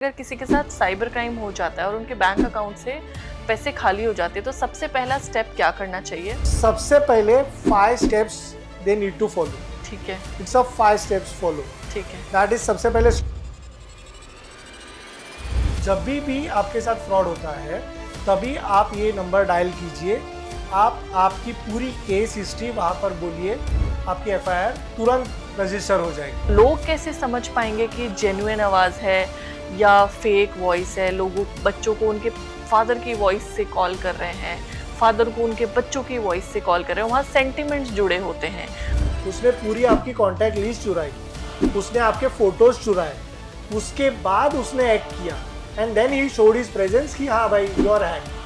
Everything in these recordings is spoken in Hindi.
अगर किसी के साथ साइबर क्राइम हो जाता है और उनके बैंक अकाउंट से पैसे खाली हो जाते हैं तो सबसे पहला स्टेप क्या करना चाहिए? सबसे पहले 5 steps they need to follow. ठीक है, It's a 5 steps follow. ठीक है। That is सबसे पहले जब भी आपके साथ फ्रॉड होता है तभी आप ये नंबर डायल कीजिए। आप आपकी पूरी केस हिस्ट्री वहाँ पर बोलिए, आपकी एफआईआर तुरंत रजिस्टर हो जाएगी। लोग कैसे समझ पाएंगे कि जेन्युइन आवाज़ है या फेक वॉइस है? लोगों बच्चों को उनके फादर की वॉइस से कॉल कर रहे हैं, फादर को उनके बच्चों की वॉइस से कॉल कर रहे हैं, वहाँ सेंटिमेंट्स जुड़े होते हैं। उसने पूरी आपकी कॉन्टैक्ट लिस्ट चुराई, उसने आपके फोटोज चुराए, उसके बाद उसने एक्ट किया and then he showed his presence कि हाँ भाई यू आर हैक।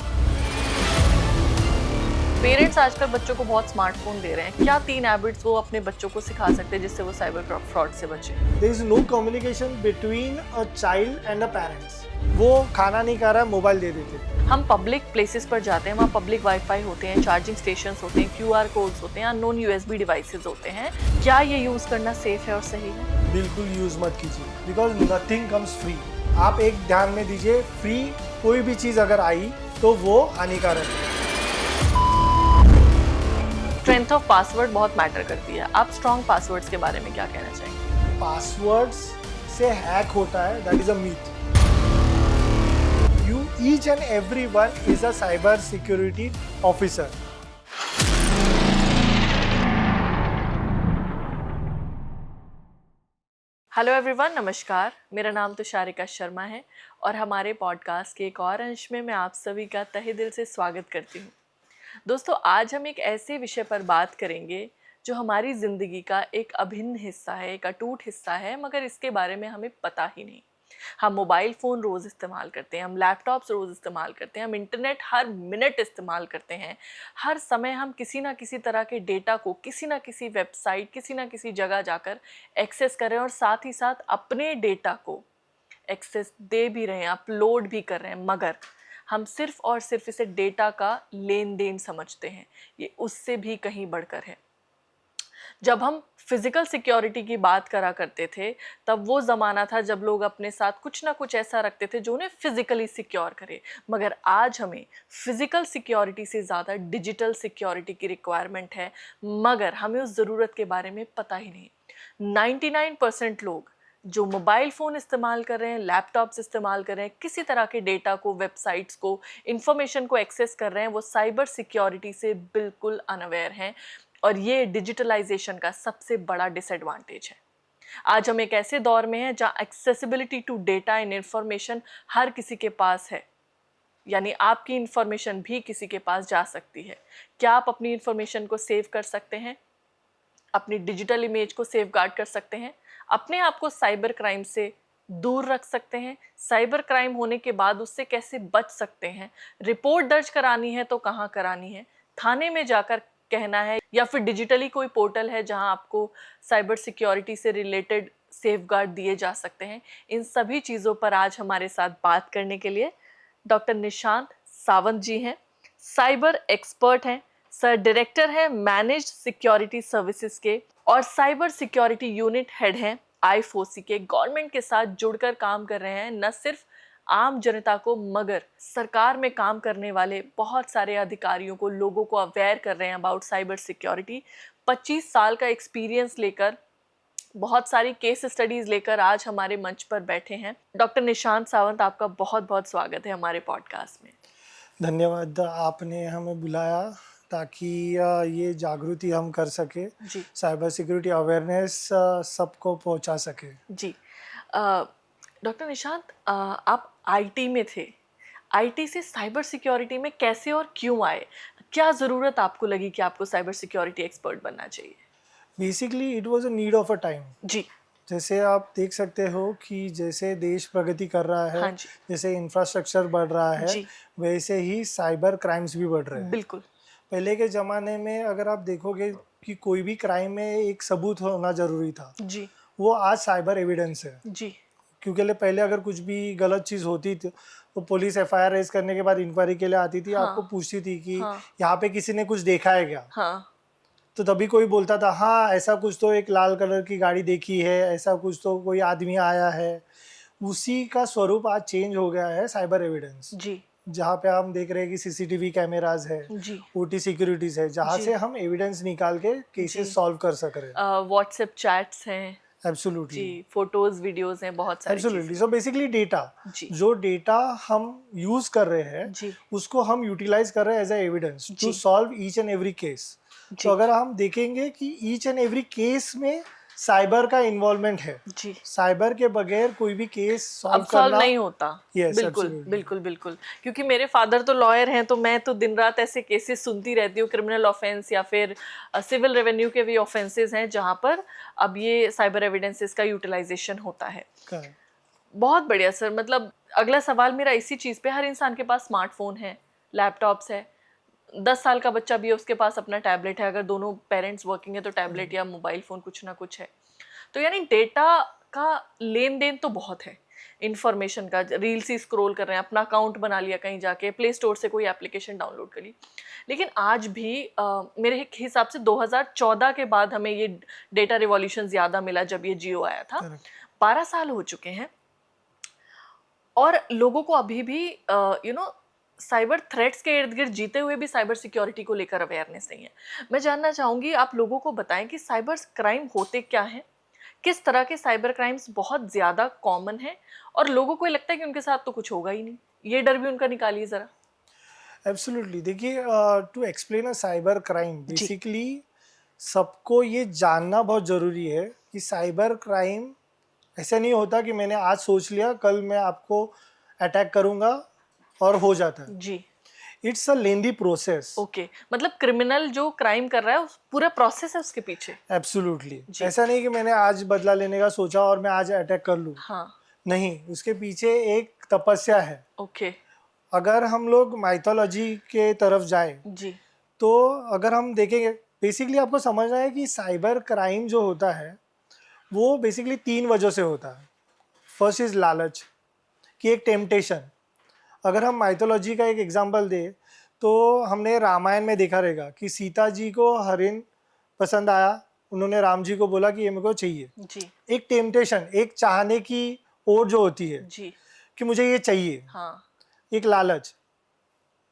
पेरेंट्स आजकल बच्चों को बहुत स्मार्टफोन दे रहे हैं, क्या 3 हैबिट्स वो अपने बच्चों को सिखा सकते हैं जिससे वो साइबर फ्रॉड से बचे? There is no communication between a child and a parents. वो खाना नहीं खा रहा है, मोबाइल दे देते। हम पब्लिक प्लेसेस पर जाते हैं, वहाँ पब्लिक वाईफाई होते हैं, चार्जिंग स्टेशंस होते हैं, QR कोड्स होते हैं, अननोन USB डिवाइसेस होते हैं। क्या ये यूज़ करना सेफ है और सही है? बिल्कुल यूज मत कीजिए, बिकॉज नथिंग कम्स फ्री। आप एक ध्यान में दीजिए, फ्री कोई भी चीज़ अगर आई तो वो हानिकारक है। स्ट्रेंथ ऑफ पासवर्ड बहुत मैटर करती है। आप स्ट्रॉन्ग पासवर्ड्स के बारे में क्या कहना चाहेंगे? पासवर्ड्स से हैक होता है, that is a myth. You each and every one is a cyber security officer. Hello everyone, नमस्कार। मेरा नाम तुषारिका शर्मा है और हमारे पॉडकास्ट के एक और अंश में मैं आप सभी का तहे दिल से स्वागत करती हूँ। दोस्तों, आज हम एक ऐसे विषय पर बात करेंगे जो हमारी ज़िंदगी का एक अभिन्न हिस्सा है, एक अटूट हिस्सा है, मगर इसके बारे में हमें पता ही नहीं। हम मोबाइल फ़ोन रोज़ इस्तेमाल करते हैं, हम लैपटॉप्स रोज़ इस्तेमाल करते हैं, हम इंटरनेट हर मिनट इस्तेमाल करते हैं। हर समय हम किसी ना किसी तरह के डेटा को किसी ना किसी वेबसाइट, किसी ना किसी जगह जाकर एक्सेस कर रहे हैं और साथ ही साथ अपने डेटा को एक्सेस दे भी रहे हैं, अपलोड भी कर रहे हैं, मगर हम सिर्फ और सिर्फ इसे डेटा का लेन देन समझते हैं। ये उससे भी कहीं बढ़कर है। जब हम फिजिकल सिक्योरिटी की बात करा करते थे तब वो ज़माना था जब लोग अपने साथ कुछ ना कुछ ऐसा रखते थे जो उन्हें फिजिकली सिक्योर करे, मगर आज हमें फिजिकल सिक्योरिटी से ज़्यादा डिजिटल सिक्योरिटी की रिक्वायरमेंट है, मगर हमें उस ज़रूरत के बारे में पता ही नहीं। 99% लोग जो मोबाइल फ़ोन इस्तेमाल कर रहे हैं, लैपटॉप्स इस्तेमाल कर रहे हैं, किसी तरह के डेटा को, वेबसाइट्स को, इंफॉर्मेशन को एक्सेस कर रहे हैं, वो साइबर सिक्योरिटी से बिल्कुल अनअवेयर हैं और ये डिजिटलाइजेशन का सबसे बड़ा डिसएडवांटेज है। आज हम एक ऐसे दौर में हैं जहाँ accessibility to data and information हर किसी के पास है, यानी आपकी इंफॉर्मेशन भी किसी के पास जा सकती है। क्या आप अपनी इंफॉर्मेशन को सेव कर सकते हैं? अपनी डिजिटल इमेज को सेफगार्ड कर सकते हैं? अपने आप को साइबर क्राइम से दूर रख सकते हैं? साइबर क्राइम होने के बाद उससे कैसे बच सकते हैं? रिपोर्ट दर्ज करानी है तो कहाँ करानी है? थाने में जाकर कहना है या फिर डिजिटली कोई पोर्टल है जहां आपको साइबर सिक्योरिटी से रिलेटेड सेफगार्ड दिए जा सकते हैं? इन सभी चीज़ों पर आज हमारे साथ बात करने के लिए डॉक्टर निशांत सावंत जी हैं। साइबर एक्सपर्ट हैं, सर डायरेक्टर हैं मैनेज्ड सिक्योरिटी सर्विसेज के और साइबर सिक्योरिटी यूनिट हेड हैं I4C के। गवर्नमेंट के साथ जुड़कर काम कर रहे हैं, न सिर्फ आम जनता को मगर सरकार में काम करने वाले बहुत सारे अधिकारियों को, लोगों को अवेयर कर रहे हैं अबाउट साइबर सिक्योरिटी। 25 साल का एक्सपीरियंस लेकर, बहुत सारी केस स्टडीज लेकर आज हमारे मंच पर बैठे हैं। डॉक्टर निशांत सावंत, आपका बहुत बहुत स्वागत है हमारे पॉडकास्ट में। धन्यवाद, आपने हमें बुलाया ताकि ये जागृति हम कर सके, साइबर सिक्योरिटी अवेयरनेस सबको पहुंचा सके। जी, डॉक्टर निशांत, आप IT में थे। IT से साइबर सिक्योरिटी में कैसे और क्यों आए? क्या ज़रूरत आपको लगी कि आपको साइबर सिक्योरिटी एक्सपर्ट बनना चाहिए? Basically it was a need of a time. जी। जैसे आप देख सकते हो कि जैसे देश प्रगति कर रहा है, हाँ जी। जैसे इंफ्रास्ट्रक्चर बढ़ रहा है, जी। वैसे ही साइबर क्राइम्स भी बढ़ रहे हैं। बिल्कुल। पहले के ज़माने में अगर आप देखोगे कि कोई भी क्राइम में एक सबूत होना ज़रूरी था, जी। वो आज साइबर एविडेंस है। जी। क्योंकि पहले अगर कुछ भी गलत चीज़ होती थी तो पुलिस FIR रेज करने के बाद इंक्वायरी के लिए आती थी, हाँ। आपको पूछती थी कि हाँ। यहाँ पे किसी ने कुछ देखा है क्या। हाँ। तो तभी कोई बोलता था हाँ ऐसा कुछ तो, एक लाल कलर की गाड़ी देखी है, ऐसा कुछ तो कोई आदमी आया है। उसी का स्वरूप आज चेंज हो गया है साइबर एविडेंस, जी जहाँ पे हम देख रहे हैं कि सीसीटीवी कैमराज है, जी ओटी सिक्योरिटीज है, जहाँ जी से हम एविडेंस निकाल के जी केसेस सॉल्व कर सक रहे हैं। व्हाट्सएप चैट्स हैं एब्सोल्युटली, जी, फोटोज वीडियोस हैं, बहुत सारी एब्सोल्युटली। चीजें। सो बेसिकली डेटा, जी जो डेटा हम यूज कर रहे हैं जी उसको हम यूटिलाइज कर रहे हैं एज ए एविडेंस टू जी solve each and every case. तो जी अगर हम देखेंगे कि ईच एंड एवरी केस में साइबर का इन्वॉल्वमेंट है, जी, साइबर के बगैर कोई भी केस अब सॉल्व सॉल्व करना। नहीं होता। यस, बिल्कुल एब्सोल्युटली, बिल्कुल बिल्कुल, क्योंकि मेरे फादर तो लॉयर हैं, तो मैं तो दिन रात ऐसे केसेस सुनती रहती हूँ, क्रिमिनल ऑफेंस या फिर सिविल रेवेन्यू के भी ऑफेंसेस हैं जहाँ पर अब ये साइबर एविडेंसेस का यूटिलाइजेशन होता है। करेक्ट। बहुत बढ़िया सर। मतलब अगला सवाल मेरा इसी चीज़ पे, हर इंसान के पास स्मार्टफोन है, लैपटॉप्स है, 10 साल का बच्चा भी है उसके पास अपना टैबलेट है, अगर दोनों पेरेंट्स वर्किंग है तो टैबलेट या मोबाइल फ़ोन कुछ ना कुछ है। तो यानी डेटा का लेन देन तो बहुत है, इंफॉर्मेशन का। रील्स ही स्क्रॉल कर रहे हैं, अपना अकाउंट बना लिया कहीं जाके, प्ले स्टोर से कोई एप्लीकेशन डाउनलोड कर ली। लेकिन आज भी मेरे हिसाब से 2014 के बाद हमें ये डेटा रिवॉल्यूशन ज़्यादा मिला, जब ये जियो आया था। करेक्ट। 12 साल हो चुके हैं और लोगों को अभी भी साइबर थ्रेट्स के इर्द गिर्द जीते हुए भी साइबर सिक्योरिटी को लेकर अवेयरनेस नहीं है। मैं जानना चाहूँगी, आप लोगों को बताएं कि साइबर क्राइम होते क्या हैं, किस तरह के साइबर क्राइम्स बहुत ज़्यादा कॉमन हैं और लोगों को ये लगता है कि उनके साथ तो कुछ होगा ही नहीं, ये डर भी उनका निकालिए ज़रा। एब्सोल्युटली, देखिए, to explain a cyber crime, जी बेसिकली सबको ये जानना बहुत ज़रूरी है कि साइबर क्राइम ऐसा नहीं होता कि मैंने आज सोच लिया कल मैं आपको अटैक करूंगा और हो जाता है। जी it's a lengthy process. Okay, मतलब क्रिमिनल जो क्राइम कर रहा है उस पूरा प्रोसेस है उसके पीछे। एब्सोल्युटली, जी ऐसा नहीं कि मैंने आज बदला लेने का सोचा और मैं आज अटैक कर लूँ। हाँ नहीं, उसके पीछे एक तपस्या है। ओके अगर हम लोग माइथोलॉजी के तरफ जाए जी तो अगर हम देखेंगे, बेसिकली आपको समझना है कि साइबर क्राइम जो होता है वो बेसिकली 3 वजह से होता है। फर्स्ट इज लालच, कि एक टेम्पटेशन। अगर हम माइथोलॉजी का एक एग्जांपल दें तो हमने रामायण में देखा रहेगा कि सीता जी को हरिण पसंद आया, उन्होंने राम जी को बोला कि ये मेरे को चाहिए। जी एक टेम्पटेशन, एक चाहने की ओर जो होती है जी कि मुझे ये चाहिए, हाँ एक लालच।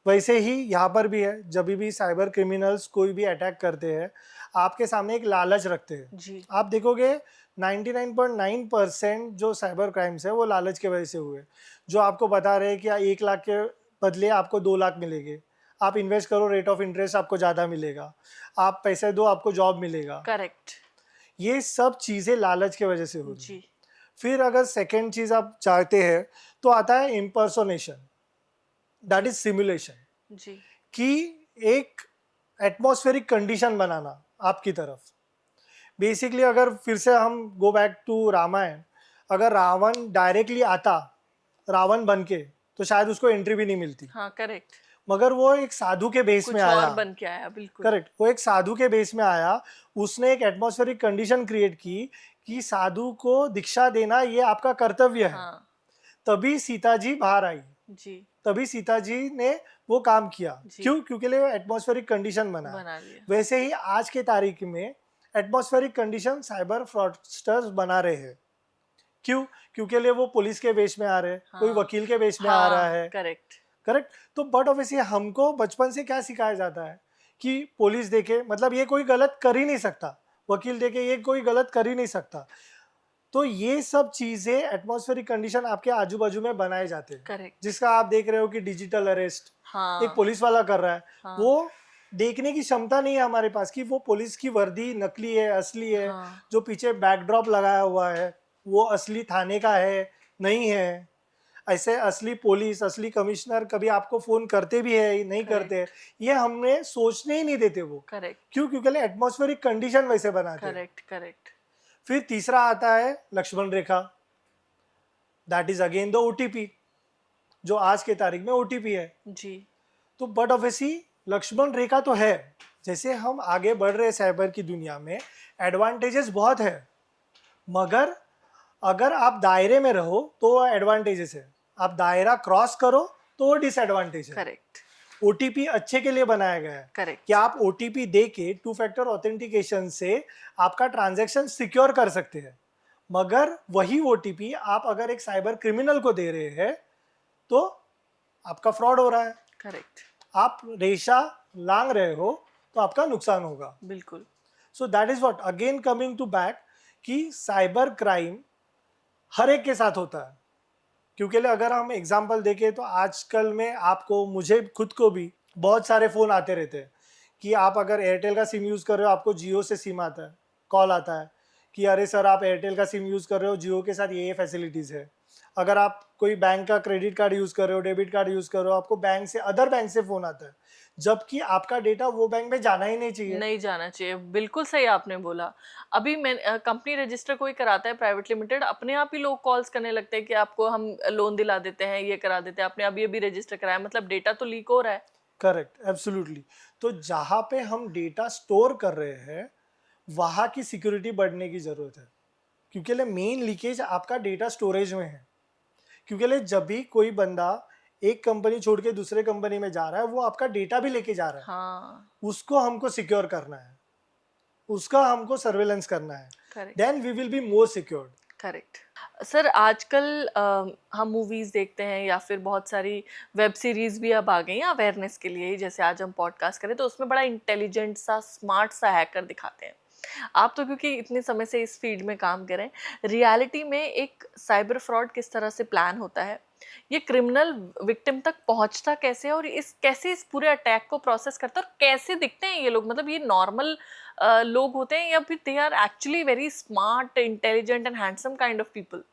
वैसे ही यहाँ पर भी है, जब भी साइबर क्रिमिनल्स कोई भी अटैक करते हैं आपके सामने एक लालच रखते हैं। जी आप देखोगे 99.9% जो साइबर क्राइम्स है वो लालच के वजह से हुए। जो आपको बता रहे हैं कि 1 लाख के बदले आपको 2 लाख मिलेंगे, आप इन्वेस्ट करो, रेट ऑफ इंटरेस्ट आपको ज़्यादा मिलेगा, आप पैसे दो आपको जॉब मिलेगा। करेक्ट ये सब चीज़ें लालच की वजह से होती जी हैं। फिर अगर सेकेंड चीज़ आप चाहते हैं तो आता है इम्पर्सोनेशन, दैट इज सिमुलेशन, जी कि एक एटमॉस्फेरिक कंडीशन बनाना आपकी तरफ। बेसिकली अगर फिर से हम गो बैक टू रामायण, अगर रावण डायरेक्टली आता रावण बन के तो शायद उसको एंट्री भी नहीं मिलती, हाँ करेक्ट, मगर वो एक साधु के बेस में कुछ आया। और बन के आया, बिल्कुल करेक्ट, वो एक साधु के बेस में आया, उसने एक एटमॉस्फेरिक कंडीशन क्रिएट की कि साधु को दीक्षा देना ये आपका कर्तव्य है। हाँ तभी सीता जी बाहर आई, जी तभी सीता जी ने वो काम किया। जी। क्यों? क्योंकि एटमॉस्फेरिक कंडीशन बना। बना लिया। वैसे ही आज के तारीख में एटमॉस्फेरिक कंडीशन साइबर फ्रॉडस्टर्स बना रहे हैं। क्यों? क्योंकि लिए वो पुलिस के बेस में आ रहे हैं, कोई हाँ वकील के बेस में आ रहा है। Correct correct. तो बट ऑब्वियसली हमको बचपन से क्या सिखाया जाता है कि पुलिस देखे मतलब ये कोई गलत कर ही नहीं सकता, वकील देखे ये कोई गलत कर ही नहीं सकता। तो ये सब चीजें एटमॉस्फेरिक कंडीशन आपके आजू बाजू में बनाए जाते हैं। करेक्ट, जिसका आप देख रहे हो कि डिजिटल अरेस्ट हाँ एक पुलिस वाला कर रहा है, हाँ वो देखने की क्षमता नहीं है हमारे पास कि वो पुलिस की वर्दी नकली है असली है, हाँ जो पीछे बैकड्रॉप लगाया हुआ है वो असली थाने का है नहीं है। ऐसे असली पुलिस असली कमिश्नर कभी आपको फोन करते भी है नहीं करते, ये हमें सोचने ही नहीं देते वो। करेक्ट क्यों? क्योंकि एटमॉस्फेरिक कंडीशन वैसे बनाते हैं। Correct correct. फिर तीसरा आता है Lakshman Rekha, that is again the OTP, जो आज के तारीख में ओटीपी है। जी तो बट ऑब्वियसली लक्ष्मण रेखा तो है। जैसे हम आगे बढ़ रहे साइबर की दुनिया में एडवांटेजेस बहुत है, मगर अगर आप दायरे में रहो तो एडवांटेजेस है, आप दायरा क्रॉस करो तो वो डिसएडवांटेज है। करेक्ट ओटीपी अच्छे के लिए बनाया गया है करेक्ट कि आप ओटीपी दे के 2 फैक्टर ऑथेंटिकेशन से आपका ट्रांजैक्शन सिक्योर कर सकते हैं, मगर वही ओटीपी आप अगर एक साइबर क्रिमिनल को दे रहे हैं तो आपका फ्रॉड हो रहा है, करेक्ट, आप रेशा लांग रहे हो तो आपका नुकसान होगा। बिल्कुल। So that is what again coming to back कि साइबर क्राइम हर एक के साथ होता है। क्योंकि अगर हम एग्जांपल देखें तो आजकल में आपको, मुझे खुद को भी बहुत सारे फ़ोन आते रहते हैं कि आप अगर एयरटेल का सिम यूज़ कर रहे हो आपको जियो से सिम आता है, कॉल आता है कि अरे सर आप एयरटेल का सिम यूज़ कर रहे हो, जियो के साथ ये फैसिलिटीज़ है। अगर आप कोई बैंक का क्रेडिट कार्ड यूज़ कर रहे हो, डेबिट कार्ड यूज़ कर रहे हो, आपको बैंक से, अदर बैंक से फ़ोन आता है, जबकि आपका डेटा वो बैंक में जाना ही नहीं चाहिए। नहीं जाना चाहिए, बिल्कुल सही आपने बोला। अभी मैं कंपनी रजिस्टर कोई कराता है प्राइवेट लिमिटेड, अपने आप ही लोग कॉल्स करने लगते हैं कि आपको हम लोन दिला देते हैं, ये करा देते हैं, आपने अभी अभी रजिस्टर कराया, मतलब डेटा तो लीक हो रहा है। Correct, absolutely. तो जहाँ पे हम डेटा स्टोर कर रहे हैं वहाँ की सिक्योरिटी बढ़ने की ज़रूरत है, क्योंकि मेन लीकेज आपका डेटा स्टोरेज में है। क्योंकि जब भी कोई बंदा एक कंपनी छोड़ के दूसरे कंपनी में जा रहा है वो आपका डेटा भी लेके जा रहा है। हाँ, उसको हमको सिक्योर करना है, उसका हमको सर्वेलेंस करना है, correct, then we will be more secured. Correct. Sir आजकल हम मूवीज देखते हैं या फिर बहुत सारी वेब सीरीज भी अब आ गई हैं अवेयरनेस के लिए ही, जैसे आज हम पॉडकास्ट करें तो उसमें बड़ा इंटेलिजेंट सा, स्मार्ट सा हैकर दिखाते हैं। आप तो क्योंकि इतने समय से इस फील्ड में काम कर रहे हैं, रियलिटी में एक साइबर फ्रॉड किस तरह से प्लान होता है, ये क्रिमिनल विक्टिम तक पहुंचता कैसे है, और कैसे इस पूरे अटैक को प्रोसेस करता है, और कैसे दिखते हैं ये लोग, मतलब ये नॉर्मल लोग होते हैं या फिर they are actually very smart, intelligent and handsome kind of people?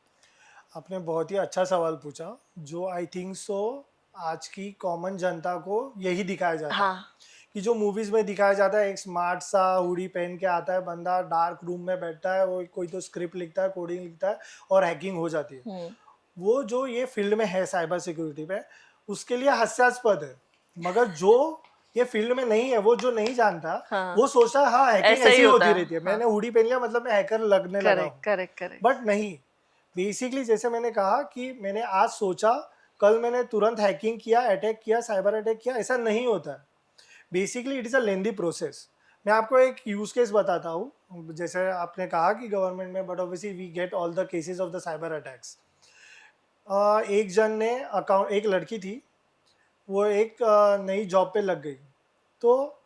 आपने बहुत ही अच्छा सवाल पूछा, जो आई थिंक सो आज की कॉमन जनता को यही दिखाया जाता है। हाँ, कि जो मूवीज में दिखाया जाता है, एक स्मार्ट सा हुडी पहन के आता है बंदा, डार्क रूम में बैठता है, वो कोई तो स्क्रिप्ट लिखता है, कोडिंग लिखता है और हैकिंग हो जाती है। वो जो ये फील्ड में है साइबर सिक्योरिटी पे, उसके लिए हास्यास्पद है। मगर जो ये फील्ड में नहीं है, वो जो नहीं जानता, हाँ, वो सोचता है हाँ हैकिंग ऐसा ही ऐसी होता होती है। रहती है, हाँ, मैंने हुडी पहन लिया मतलब मैं हैकर लगने लगा करेक्ट, हूँ। Correct, correct. बट नहीं, बेसिकली जैसे मैंने कहा कि मैंने आज सोचा कल मैंने तुरंत हैकिंग किया, अटैक किया, साइबर अटैक किया, ऐसा नहीं होता है। Basically it is a lengthy process. मैं आपको एक यूज केस बताता हूँ। जैसे आपने कहा कि गवर्नमेंट में, but obviously we get all the cases of the cyber attacks. एक जन ने अकाउंट, एक लड़की थी, वो एक नई जॉब पे लग गई। तो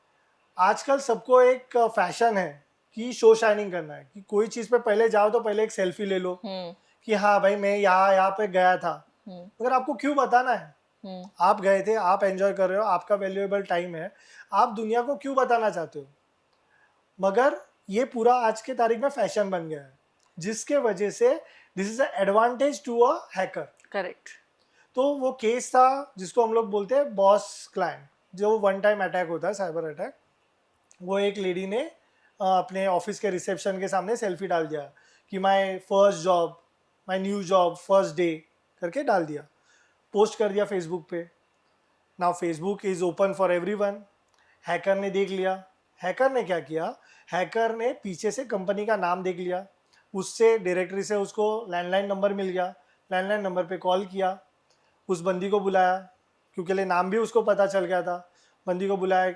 आजकल सबको एक फैशन है कि शो शाइनिंग करना है, कि कोई चीज़ पे पहले जाओ तो पहले एक सेल्फी ले लो कि हाँ भाई मैं यहाँ यहाँ पे गया था। मगर आपको क्यों बताना है? आप गए थे, आप एंजॉय कर रहे हो, आपका वैल्यूएबल टाइम है, आप दुनिया को क्यों बताना चाहते हो? मगर ये पूरा आज के तारीख में फैशन बन गया है, जिसके वजह से this is advantage to a hacker. Correct. तो वो केस था जिसको हम लोग बोलते हैं बॉस क्लाइंट, जो वन टाइम अटैक होता है, साइबर अटैक। वो एक लेडी ने अपने ऑफिस के रिसेप्शन के सामने सेल्फी डाल दिया कि my first job, my new job, first day करके डाल दिया, पोस्ट कर दिया फेसबुक पे। Now Facebook is open for everyone. Hacker ने देख लिया। हैकर ने क्या किया? हैकर ने पीछे से कंपनी का नाम देख लिया, उससे डायरेक्टरी से उसको लैंडलाइन नंबर मिल गया, लैंडलाइन नंबर पे कॉल किया, उस बंदी को बुलाया, क्योंकि नाम भी उसको पता चल गया था। बंदी को बुलाया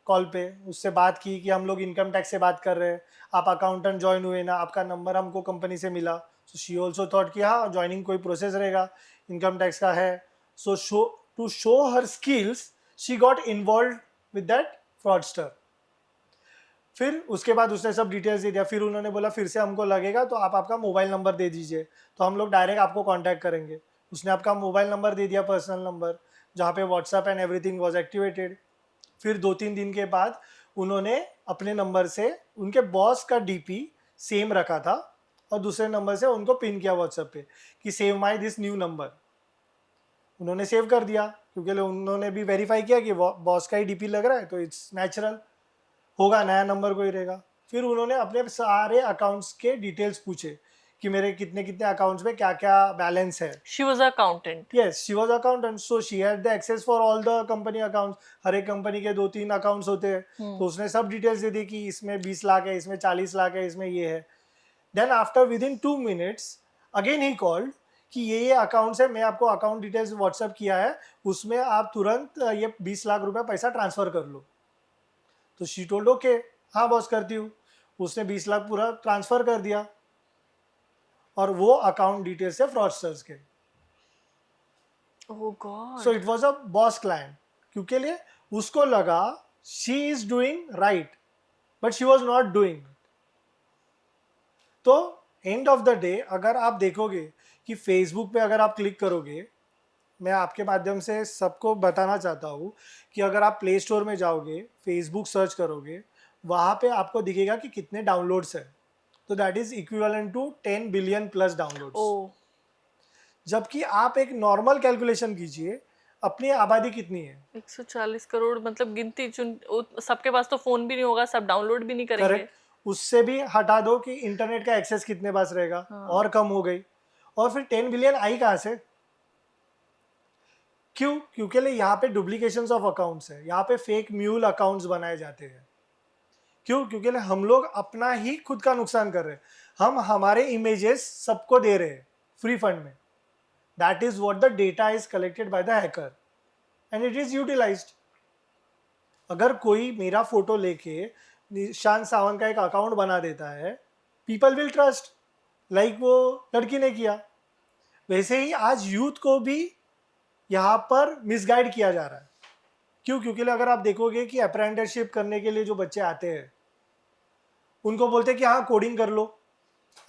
कॉल पे, उससे बात की कि हम लोग इनकम टैक्स से बात कर रहे हैं, आप अकाउंटेंट ज्वाइन हुए ना, आपका नंबर हमको कंपनी से मिला। सो शी ऑल्सो थॉट कि हाँ ज्वाइनिंग कोई प्रोसेस रहेगा, इनकम टैक्स का है। So to show her skills she got involve with that fraudster. फिर उसके बाद उसने सब डिटेल्स दे दिया। फिर उन्होंने बोला फिर से हमको लगेगा तो आप आपका मोबाइल नंबर दे दीजिए, तो हम लोग डायरेक्ट आपको कांटेक्ट करेंगे। उसने आपका मोबाइल नंबर दे दिया, पर्सनल नंबर, जहाँ पे WhatsApp and everything was activated. फिर 2-3 दिन के बाद उन्होंने अपने नंबर से उनके बॉस का डीपी सेम रखा था और दूसरे नंबर से उनको पिन किया व्हाट्सएप पे कि save my this new number. उन्होंने सेव कर दिया, क्योंकि उन्होंने भी वेरीफाई किया कि बॉस का ही डीपी लग रहा है तो इट्स नेचुरल होगा, नया नंबर कोई रहेगा। फिर उन्होंने अपने सारे अकाउंट्स के डिटेल्स पूछे कि मेरे कितने कितने अकाउंट्स में क्या क्या बैलेंस है। She was accountant. Yes, she was accountant, so she had the access for all the company accounts. हर एक कंपनी के 2-3 अकाउंट्स होते हैं, तो उसने सब डिटेल्स दे दी कि इसमें 20 लाख है, इसमें 40 लाख है, इसमें ये है। Then after within 2 minutes again he called कि ये अकाउंट्स है, मैं आपको अकाउंट डिटेल्स व्हाट्सएप किया है, उसमें आप तुरंत ये 20 लाख रुपए पैसा ट्रांसफर कर लो। तो शी टोल्ड ओके, हाँ बॉस करती हूँ। उसने 20 लाख पूरा ट्रांसफर कर दिया। और वो अकाउंट डिटेल्स है फ्रॉडस्टर्स के. Oh god. So it was a boss client, क्योंकि लिए उसको लगा she is doing right but she was not doing. तो एंड ऑफ द डे अगर आप देखोगे कि फेसबुक पे अगर आप क्लिक करोगे, मैं आपके माध्यम से सबको बताना चाहता हूँ कि अगर आप प्ले स्टोर में जाओगे, फेसबुक सर्च करोगे, वहाँ पे आपको दिखेगा कि कितने डाउनलोड्स है. तो that is equivalent to 10 billion plus downloads. Oh. जबकि आप एक नॉर्मल कैलकुलेशन कीजिए, अपनी आबादी कितनी है. 140 करोड़, मतलब गिनती चुन सबके पास तो फोन भी नहीं होगा, सब डाउनलोड भी नहीं करेंगे. करेक्ट. उससे भी हटा दो कि इंटरनेट का एक्सेस कितने पास रहेगा. हाँ. और कम हो गई. और फिर 10 बिलियन आई कहाँ से? क्यों? क्योंकि यहाँ पे डुप्लीकेशंस ऑफ अकाउंट्स है, यहाँ पे फेक म्यूल अकाउंट्स बनाए जाते हैं. क्यों? क्योंकि हम लोग अपना ही खुद का नुकसान कर रहे हैं. हम हमारे इमेजेस सबको दे रहे हैं फ्री फंड में. That is what the data is collected by the hacker and it is utilised. अगर कोई मेरा फोटो लेके निशांत सावंत का एक अकाउंट बना देता है, पीपल विल ट्रस्ट, लाइक वो लड़की ने किया. वैसे ही आज यूथ को भी यहाँ पर मिसगाइड किया जा रहा है. क्यों? क्योंकि अगर आप देखोगे कि अप्रेंटिसशिप करने के लिए जो बच्चे आते हैं, उनको बोलते हैं कि हाँ कोडिंग कर लो,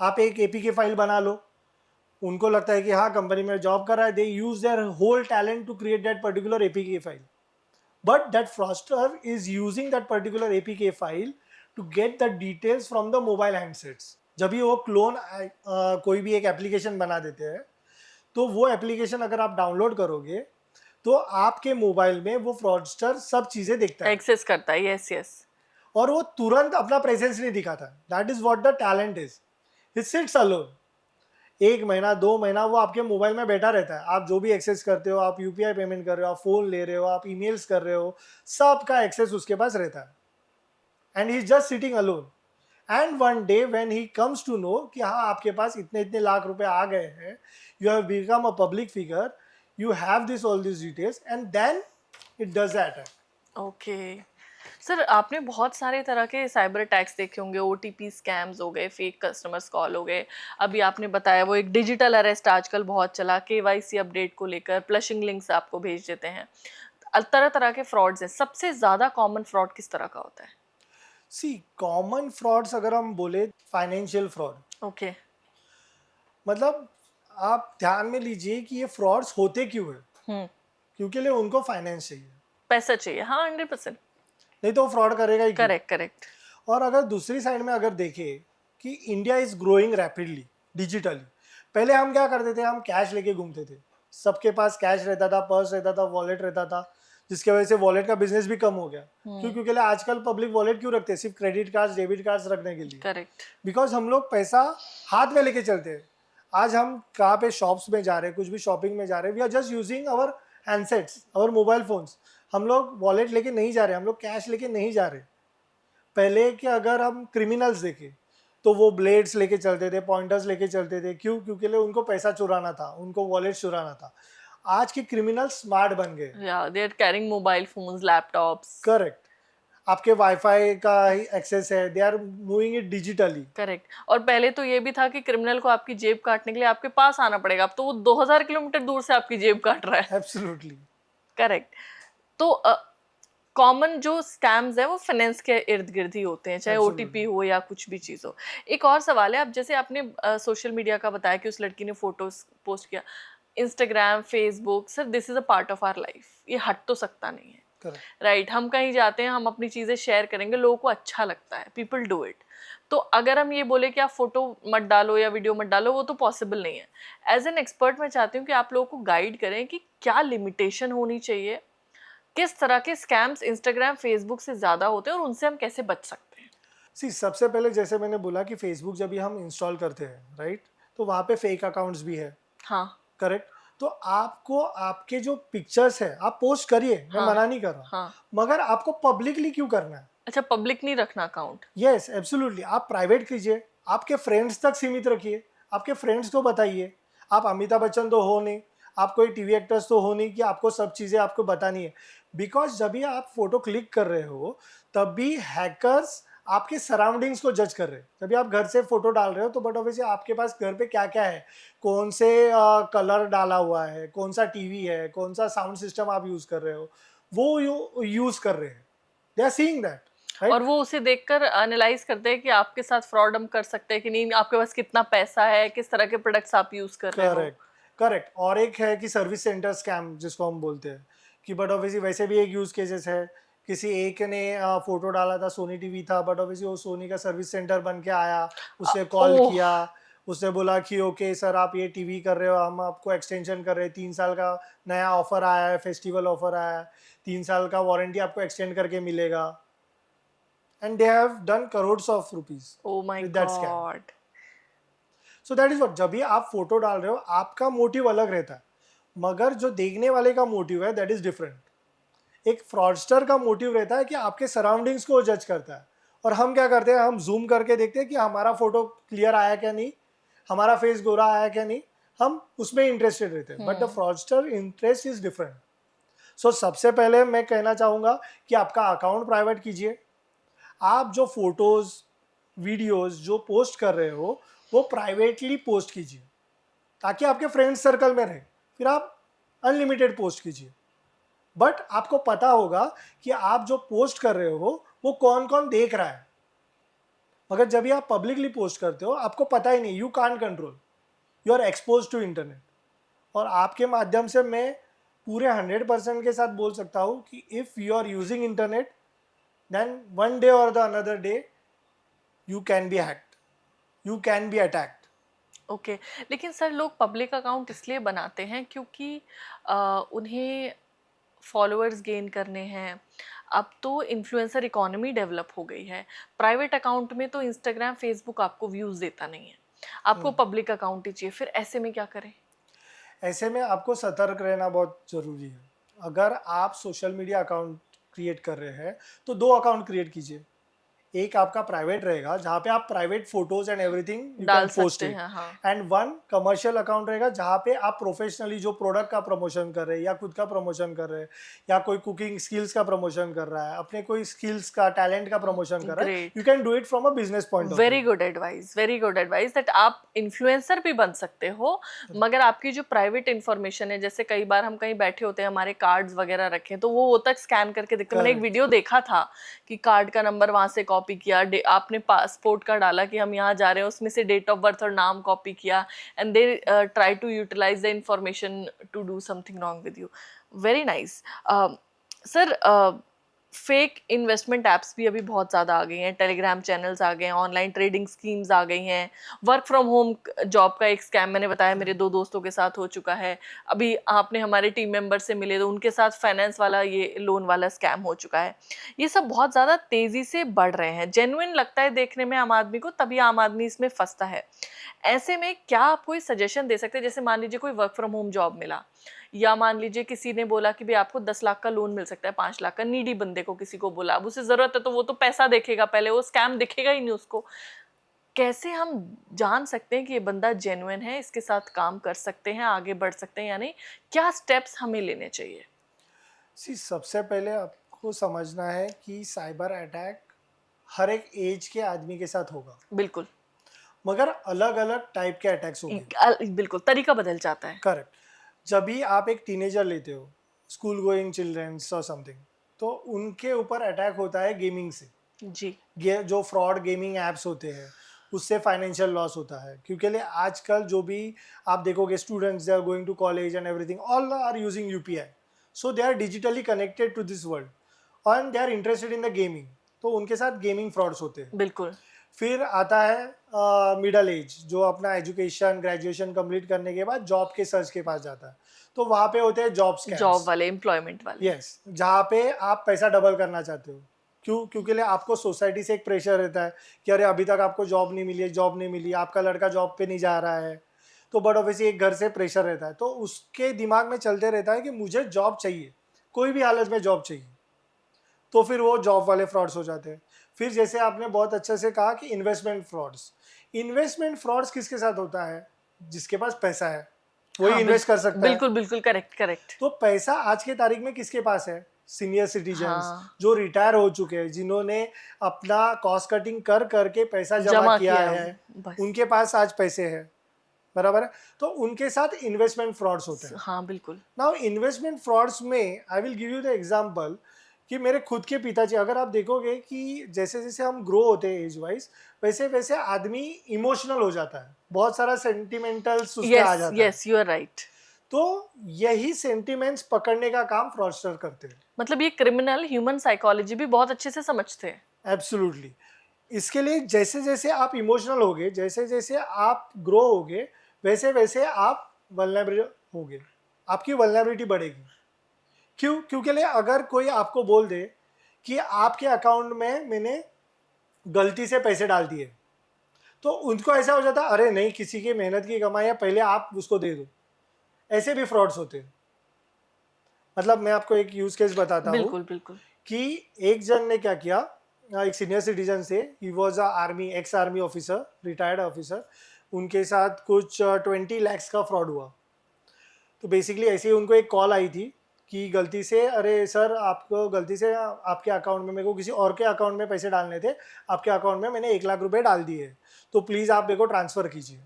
आप एक एपीके फाइल बना लो. उनको लगता है कि हाँ कंपनी में जॉब कर रहा है, they use their whole talent to create that particular APK file. But that fraudster is using that particular APK file to get the details from the mobile handsets. जब भी वो क्लोन कोई भी एक एप्लीकेशन बना देते हैं, तो वो एप्लीकेशन अगर आप डाउनलोड करोगे तो आपके मोबाइल में वो फ्रॉडस्टर सब चीजें देखता है, एक्सेस करता है. Yes yes. और वो तुरंत अपना प्रेजेंस नहीं दिखाता. That is what the talent is. It sits alone. 1 महीना 2 महीना वो आपके मोबाइल में बैठा रहता है. आप जो भी एक्सेस करते हो, आप यूपीआई पेमेंट कर रहे हो, आप फोन ले रहे हो, आप ईमेल्स कर रहे हो, सबका एक्सेस उसके पास रहता है. And he is just sitting alone. And one day when he comes to know कि हाँ आपके पास इतने इतने लाख रुपए आ गए हैं, you have become a public figure, you have this all this details, and then it does the attack. Okay sir, आपने बहुत सारे तरह के साइबर अटैक्स देखे होंगे. ओटीपी स्कैम्स हो गए, फेक कस्टमर्स कॉल हो गए, अभी आपने बताया वो एक डिजिटल अरेस्ट आजकल बहुत चला, केवाईसी अपडेट को लेकर फ्लशिंग लिंक्स आपको भेज देते हैं. तरह तरह के फ्रॉड्स हैं. सबसे ज़्यादा कॉमन फ्रॉड किस तरह का होता है? सी कॉमन फ्रॉड्स अगर हम बोले, फाइनेंशियल फ्रॉड. ओके. मतलब आप ध्यान में लीजिए कि ये फ्रॉड्स होते क्यों है. क्योंकि लिए उनको फाइनेंस चाहिए, पैसा चाहिए. हाँ 100%. नहीं तो फ्रॉड करेगा ही. Correct correct. और अगर दूसरी साइड में अगर देखें कि India is growing rapidly digitally. पहले हम क्या करते थे, हम कैश लेके घूमते थे, सबके पास कैश रहता था, पर्स रहता था, वॉलेट रहता था, जिसकी वजह से वॉलेट का बिजनेस भी कम हो गया. क्यों? क्योंकि आजकल पब्लिक वॉलेट क्यों रखते हैं? सिर्फ क्रेडिट कार्ड, डेबिट कार्ड रखने के लिए. करेक्ट. बिकॉज हम लोग पैसा हाथ में लेके चलते हैं. आज हम कहाँ पे शॉप्स में जा रहे हैं, कुछ भी शॉपिंग में जा रहे हैं, we are just using our handsets, our mobile phones. हम लोग वॉलेट लेके नहीं जा रहे, हम लोग कैश लेके नहीं जा रहे. पहले के अगर हम क्रिमिनल्स देखें तो वो ब्लेड्स लेके चलते थे, पॉइंटर्स लेके चलते थे. क्यों? क्योंकि उनको पैसा चुराना था, उनको वॉलेट चुराना था. आज के क्रिमिनल स्मार्ट बन गए. या they are carrying mobile phones, laptops. Correct. आपके वाईफाई का एक्सेस है, they are moving it digitally. Correct. और पहले तो ये भी था कि क्रिमिनल को आपकी जेब काटने के लिए आपके पास आना पड़ेगा. अब तो वो 2000 किलोमीटर दूर से आपकी जेब काट रहा है. एब्सोल्युटली. करेक्ट. तो कॉमन जो स्कैम्स है वो फाइनेंस के इर्द गिर्द ही होते हैं, चाहे ओटीपी हो या कुछ भी चीज़ हो. एक और सवाल है, अब जैसे आपने सोशल मीडिया का बताया कि उस लड़की ने फोटोज पोस्ट किया, Instagram, Facebook, sir this is a part of our life. ये हट तो सकता नहीं है. राइट. हम कहीं जाते हैं, हम अपनी चीज़ें शेयर करेंगे, लोगों को अच्छा लगता है, पीपल डू इट. तो अगर हम ये बोले कि आप फोटो मत डालो या वीडियो मत डालो, वो तो पॉसिबल नहीं है. एज एन एक्सपर्ट मैं चाहती हूँ कि आप लोगों को गाइड करें कि क्या लिमिटेशन होनी चाहिए, किस तरह के स्कैम्स इंस्टाग्राम, फेसबुक से ज़्यादा होते हैं और उनसे हम कैसे बच सकते हैं. सी सबसे पहले जैसे मैंने बोला कि फेसबुक जब भी हम इंस्टॉल करते हैं, राइट, तो वहाँ पे फेक अकाउंट्स भी है. हाँ. करेक्ट. तो आपको आपके जो पिक्चर्स है आप पोस्ट करिए, मैं मना नहीं कर रहा. हाँ. मगर आपको पब्लिकली क्यों करना है? अच्छा, पब्लिक नहीं रखना अकाउंट. Yes absolutely. आप प्राइवेट कीजिए, आपके फ्रेंड्स तक सीमित रखिए, आपके फ्रेंड्स को बताइए. आप अमिताभ बच्चन तो हो नहीं, आप कोई टीवी एक्टर्स तो हो नहीं कि आपको सब चीज़ें आपको बतानी है. बिकॉज जब भी आप फोटो क्लिक कर रहे हो तब भी हैकर्स आपके सराउंडिंग्स को जज कर रहे हैं। जब आप घर से फोटो डाल रहे हो तो बट ऑब्वियसली आपके पास घर पे क्या क्या है, कौन से कलर डाला हुआ है, कौन सा टीवी है, कौन सा साउंड सिस्टम आप यूज कर रहे हो, वो यूज कर रहे हैं। दे आर सीइंग दैट, और वो उसे देखकर एनालाइज करते हैं कि आपके साथ फ्रॉड हम कर सकते हैं कि नहीं, आपके पास कितना पैसा है, किस तरह के प्रोडक्ट्स आप यूज कर रहे हो। Correct correct. और एक है कि सर्विस सेंटर स्कैम जिसको हम बोलते हैं, कि बट ऑब्वियसली वैसे भी एक यूज केसेस है। किसी एक ने फोटो डाला था, सोनी टीवी था, बट ऑब्वियसली वो सोनी का सर्विस सेंटर बन के आया, उससे कॉल ओह। किया, उसने बोला कि ओके सर आप ये टीवी कर रहे हो, हम आपको एक्सटेंशन कर रहे हैं, 3 साल का नया ऑफर आया है, फेस्टिवल ऑफर आया है, 3 साल का वारंटी आपको एक्सटेंड करके मिलेगा। And they have done crores of rupees oh my with that scam. God. So that is what, जब भी आप फोटो डाल रहे हो आपका मोटिव अलग रहता है, मगर जो देखने वाले का मोटिव है दैट इज डिफरेंट। एक फ्रॉडस्टर का मोटिव रहता है कि आपके सराउंडिंग्स को जज करता है, और हम क्या करते हैं, हम जूम करके देखते हैं कि हमारा फोटो क्लियर आया क्या नहीं, हमारा फेस गोरा आया क्या नहीं, हम उसमें इंटरेस्टेड रहते हैं। But the fraudster interest is different. So सबसे पहले मैं कहना चाहूँगा कि आपका अकाउंट प्राइवेट कीजिए। आप जो फोटोज वीडियोज जो पोस्ट कर रहे हो वो प्राइवेटली पोस्ट कीजिए, ताकि आपके फ्रेंड सर्कल में रहे। फिर आप अनलिमिटेड पोस्ट कीजिए, बट आपको पता होगा कि आप जो पोस्ट कर रहे हो वो कौन कौन देख रहा है। मगर जब भी आप पब्लिकली पोस्ट करते हो आपको पता ही नहीं, you can't control, you are expose to internet. और आपके माध्यम से मैं पूरे 100% के साथ बोल सकता हूँ कि if you are using internet, then one day or the another day you can be hacked, you can be attacked. Okay. लेकिन सर, लोग पब्लिक अकाउंट इसलिए बनाते हैं क्योंकि उन्हें फॉलोअर्स गेन करने हैं। अब तो इन्फ्लुएंसर इकोनॉमी डेवलप हो गई है। प्राइवेट अकाउंट में तो इंस्टाग्राम फेसबुक आपको व्यूज़ देता नहीं है, आपको पब्लिक अकाउंट ही चाहिए। फिर ऐसे में क्या करें? ऐसे में आपको सतर्क रहना बहुत ज़रूरी है। अगर आप सोशल मीडिया अकाउंट क्रिएट कर रहे हैं तो 2 अकाउंट क्रिएट कीजिए। एक आपका प्राइवेट रहेगा जहाँ पे आप private photos and everything you डाल कैन पोस्ट सकते इट, हैं, हाँ। एंड वन कमर्शियल अकाउंट रहेगा जहाँ पे आप प्रोफेशनली जो प्रोडक्ट का प्रमोशन कर रहे हैं या खुद का प्रमोशन कर रहे हैं, या कोई कुकिंग स्किल्स का प्रमोशन कर रहा है, अपने कोई स्किल्स का टैलेंट का प्रमोशन कर रहा है। Great. You can do it from a business point of very view. Good advice, very good advice, that आप इन्फ्लुएंसर भी बन सकते हो, मगर आपकी जो प्राइवेट इन्फॉर्मेशन है, जैसे कई बार हम कहीं बैठे होते हैं, हमारे कार्ड्स वगैरह रखे, तो वो तक स्कैन करके देखते हैं। मैंने एक Correct. वीडियो देखा था कि कार्ड का नंबर वहां से कॉपी किया, आपने पासपोर्ट का डाला कि हम यहाँ जा रहे हैं, उसमें से डेट ऑफ बर्थ और नाम कॉपी किया, and they try to utilise the information to do something wrong with you. Very nice. Sir, fake investment apps भी अभी बहुत ज़्यादा आ गई हैं, टेलीग्राम चैनल्स आ गए हैं, ऑनलाइन ट्रेडिंग स्कीम्स आ गई हैं, वर्क फ्रॉम होम जॉब का एक स्कैम मैंने बताया मेरे 2 दोस्तों के साथ हो चुका है। अभी आपने हमारे टीम मेंबर से मिले तो उनके साथ फाइनेंस वाला, ये लोन वाला स्कैम हो चुका है। ये सब बहुत ज़्यादा तेज़ी से बढ़ रहे हैं। जेन्युइन लगता है देखने में आम आदमी को, तभी आम आदमी इसमें फंसता है। ऐसे में क्या आप कोई सजेशन दे सकते हैं? जैसे मान लीजिए कोई वर्क फ्रॉम होम जॉब मिला, या मान लीजिए किसी ने बोला कि भाई आपको 10 लाख का लोन मिल सकता है, 5 लाख का, नीडी बंदे को किसी को बोला, अब उसे जरूरत है तो वो तो पैसा देखेगा पहले, वो स्कैम दिखेगा ही नहीं उसको। कैसे हम जान सकते हैं कि ये बंदा जेन्युइन है, इसके साथ काम कर सकते हैं, आगे बढ़ सकते हैं या नहीं? क्या स्टेप्स हमें लेने चाहिए? सबसे पहले आपको समझना है कि साइबर अटैक हर एक एज के आदमी के साथ होगा, बिल्कुल। मगर अलग अलग टाइप के अटैक्स होंगे। बिल्कुल, तरीका बदल जाता है। करेक्ट। जब भी आप एक टीनेजर लेते हो, स्कूल गोइंग चिल्ड्रंस और समथिंग, तो उनके ऊपर अटैक होता है गेमिंग से। जी। जो फ्रॉड गेमिंग एप्स होते हैं उससे फाइनेंशियल लॉस होता है, क्योंकि आजकल जो भी आप देखोगे students, they are going to college and everything, all are using UPI, so they are digitally connected to this world and they are interested in the gaming, तो उनके साथ गेमिंग फ्रॉड्स होते हैं। बिल्कुल। फिर आता है मिडल एज, जो अपना एजुकेशन ग्रेजुएशन कंप्लीट करने के बाद जॉब के सर्च के पास जाता है, तो वहाँ पे होते हैं जॉब स्कैम्स। जॉब वाले, एम्प्लॉयमेंट वाले। यस, जहाँ पे आप पैसा डबल करना चाहते हो। क्यों? क्योंकि आपको सोसाइटी से एक प्रेशर रहता है कि अरे अभी तक आपको जॉब नहीं मिली है, जॉब नहीं मिली, आपका लड़का जॉब पे नहीं जा रहा है, तो बट ऑब्वियसली एक घर से प्रेशर रहता है, तो उसके दिमाग में चलते रहता है कि मुझे जॉब चाहिए, कोई भी हालत में जॉब चाहिए, तो फिर वो जॉब वाले फ्रॉड्स हो जाते हैं। फिर जैसे आपने बहुत अच्छे से कहा कि इन्वेस्टमेंट फ्रॉड्स किसके साथ होता है? जिसके पास पैसा है वही हाँ, इन्वेस्ट कर सकता है। बिल्कुल बिल्कुल, करेक्ट करेक्ट। तो पैसा आज के तारीख में किसके पास है? सीनियर सिटीजन्स हाँ, जो रिटायर हो चुके हैं, जिन्होंने अपना कॉस्ट कटिंग कर करके पैसा जमा किया है, बस। उनके पास आज पैसे हैं, बराबर है, तो उनके साथ इन्वेस्टमेंट फ्रॉड्स होते हैं। हाँ बिल्कुल। नाउ इन्वेस्टमेंट फ्रॉड्स में I will give you the example कि मेरे खुद के पिताजी, अगर आप देखोगे कि जैसे जैसे हम ग्रो होते हैं एज वाइज, वैसे वैसे आदमी इमोशनल हो जाता है, बहुत सारा सेंटिमेंटल्स उसमें आ यस जाता है। Yes, you are right. तो यही सेंटिमेंट्स पकड़ने का काम फ्रॉडस्टर करते हैं। मतलब ये क्रिमिनल ह्यूमन साइकोलॉजी भी बहुत अच्छे से समझते हैं। एब्सोल्युटली। इसके लिए जैसे जैसे आप इमोशनल होगे, जैसे जैसे आप ग्रो होगे, वैसे वैसे आप वल्नरेबल होगे, आपकी वल्नरेबिलिटी बढ़ेगी। क्यों? क्योंकि अगर कोई आपको बोल दे कि आपके अकाउंट में मैंने गलती से पैसे डाल दिए, तो उनको ऐसा हो जाता, अरे नहीं, किसी की मेहनत की कमाई है, पहले आप उसको दे दो। ऐसे भी फ्रॉड्स होते हैं। मतलब मैं आपको एक यूज केस बताता हूँ बिल्कुल बिल्कुल। कि एक जन ने क्या किया, एक सीनियर सिटीजन से, he was a army, ex army officer, retired officer, उनके साथ कुछ 20 lakhs का फ्रॉड हुआ। तो बेसिकली ऐसे ही उनको एक कॉल आई थी कि गलती से, अरे सर आपको गलती से आपके अकाउंट में, मेरे को किसी और के अकाउंट में पैसे डालने थे, आपके अकाउंट में मैंने 1 लाख रुपए डाल दिए, तो प्लीज़ आप मेरे को ट्रांसफ़र कीजिए।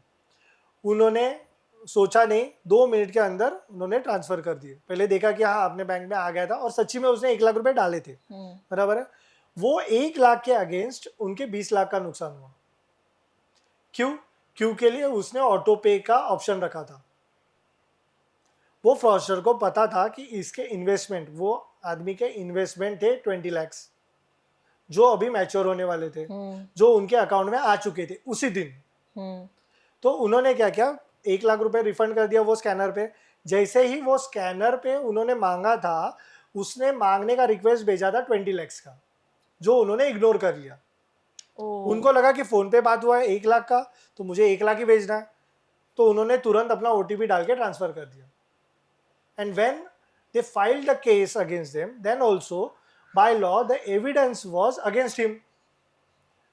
उन्होंने सोचा नहीं, 2 मिनट के अंदर उन्होंने ट्रांसफ़र कर दिए। पहले देखा कि हाँ अपने बैंक में आ गया था और सच्ची में उसने 1 लाख रुपए डाले थे, बराबर है। वो 1 लाख के अगेंस्ट उनके 20 लाख का नुकसान हुआ। क्यों? क्योंकि लिए उसने ऑटो पे का ऑप्शन रखा था। वो फ्रॉडस्टर को पता था कि इसके इन्वेस्टमेंट, वो आदमी के इन्वेस्टमेंट थे 20 lakhs, जो अभी मैच्योर होने वाले थे, जो उनके अकाउंट में आ चुके थे उसी दिन। तो उन्होंने क्या किया, 1 लाख रुपए रिफंड कर दिया वो स्कैनर पे। जैसे ही वो स्कैनर पे उन्होंने मांगा था, उसने मांगने का रिक्वेस्ट भेजा था 20 lakhs का, जो उन्होंने इग्नोर कर लिया। उनको लगा कि फोन पे बात हुआ है 1 लाख का, तो मुझे 1 लाख ही भेजना है, तो उन्होंने तुरंत अपना OTP डाल के ट्रांसफर कर दिया। And when they filed the case against them, then also by law the evidence was against him,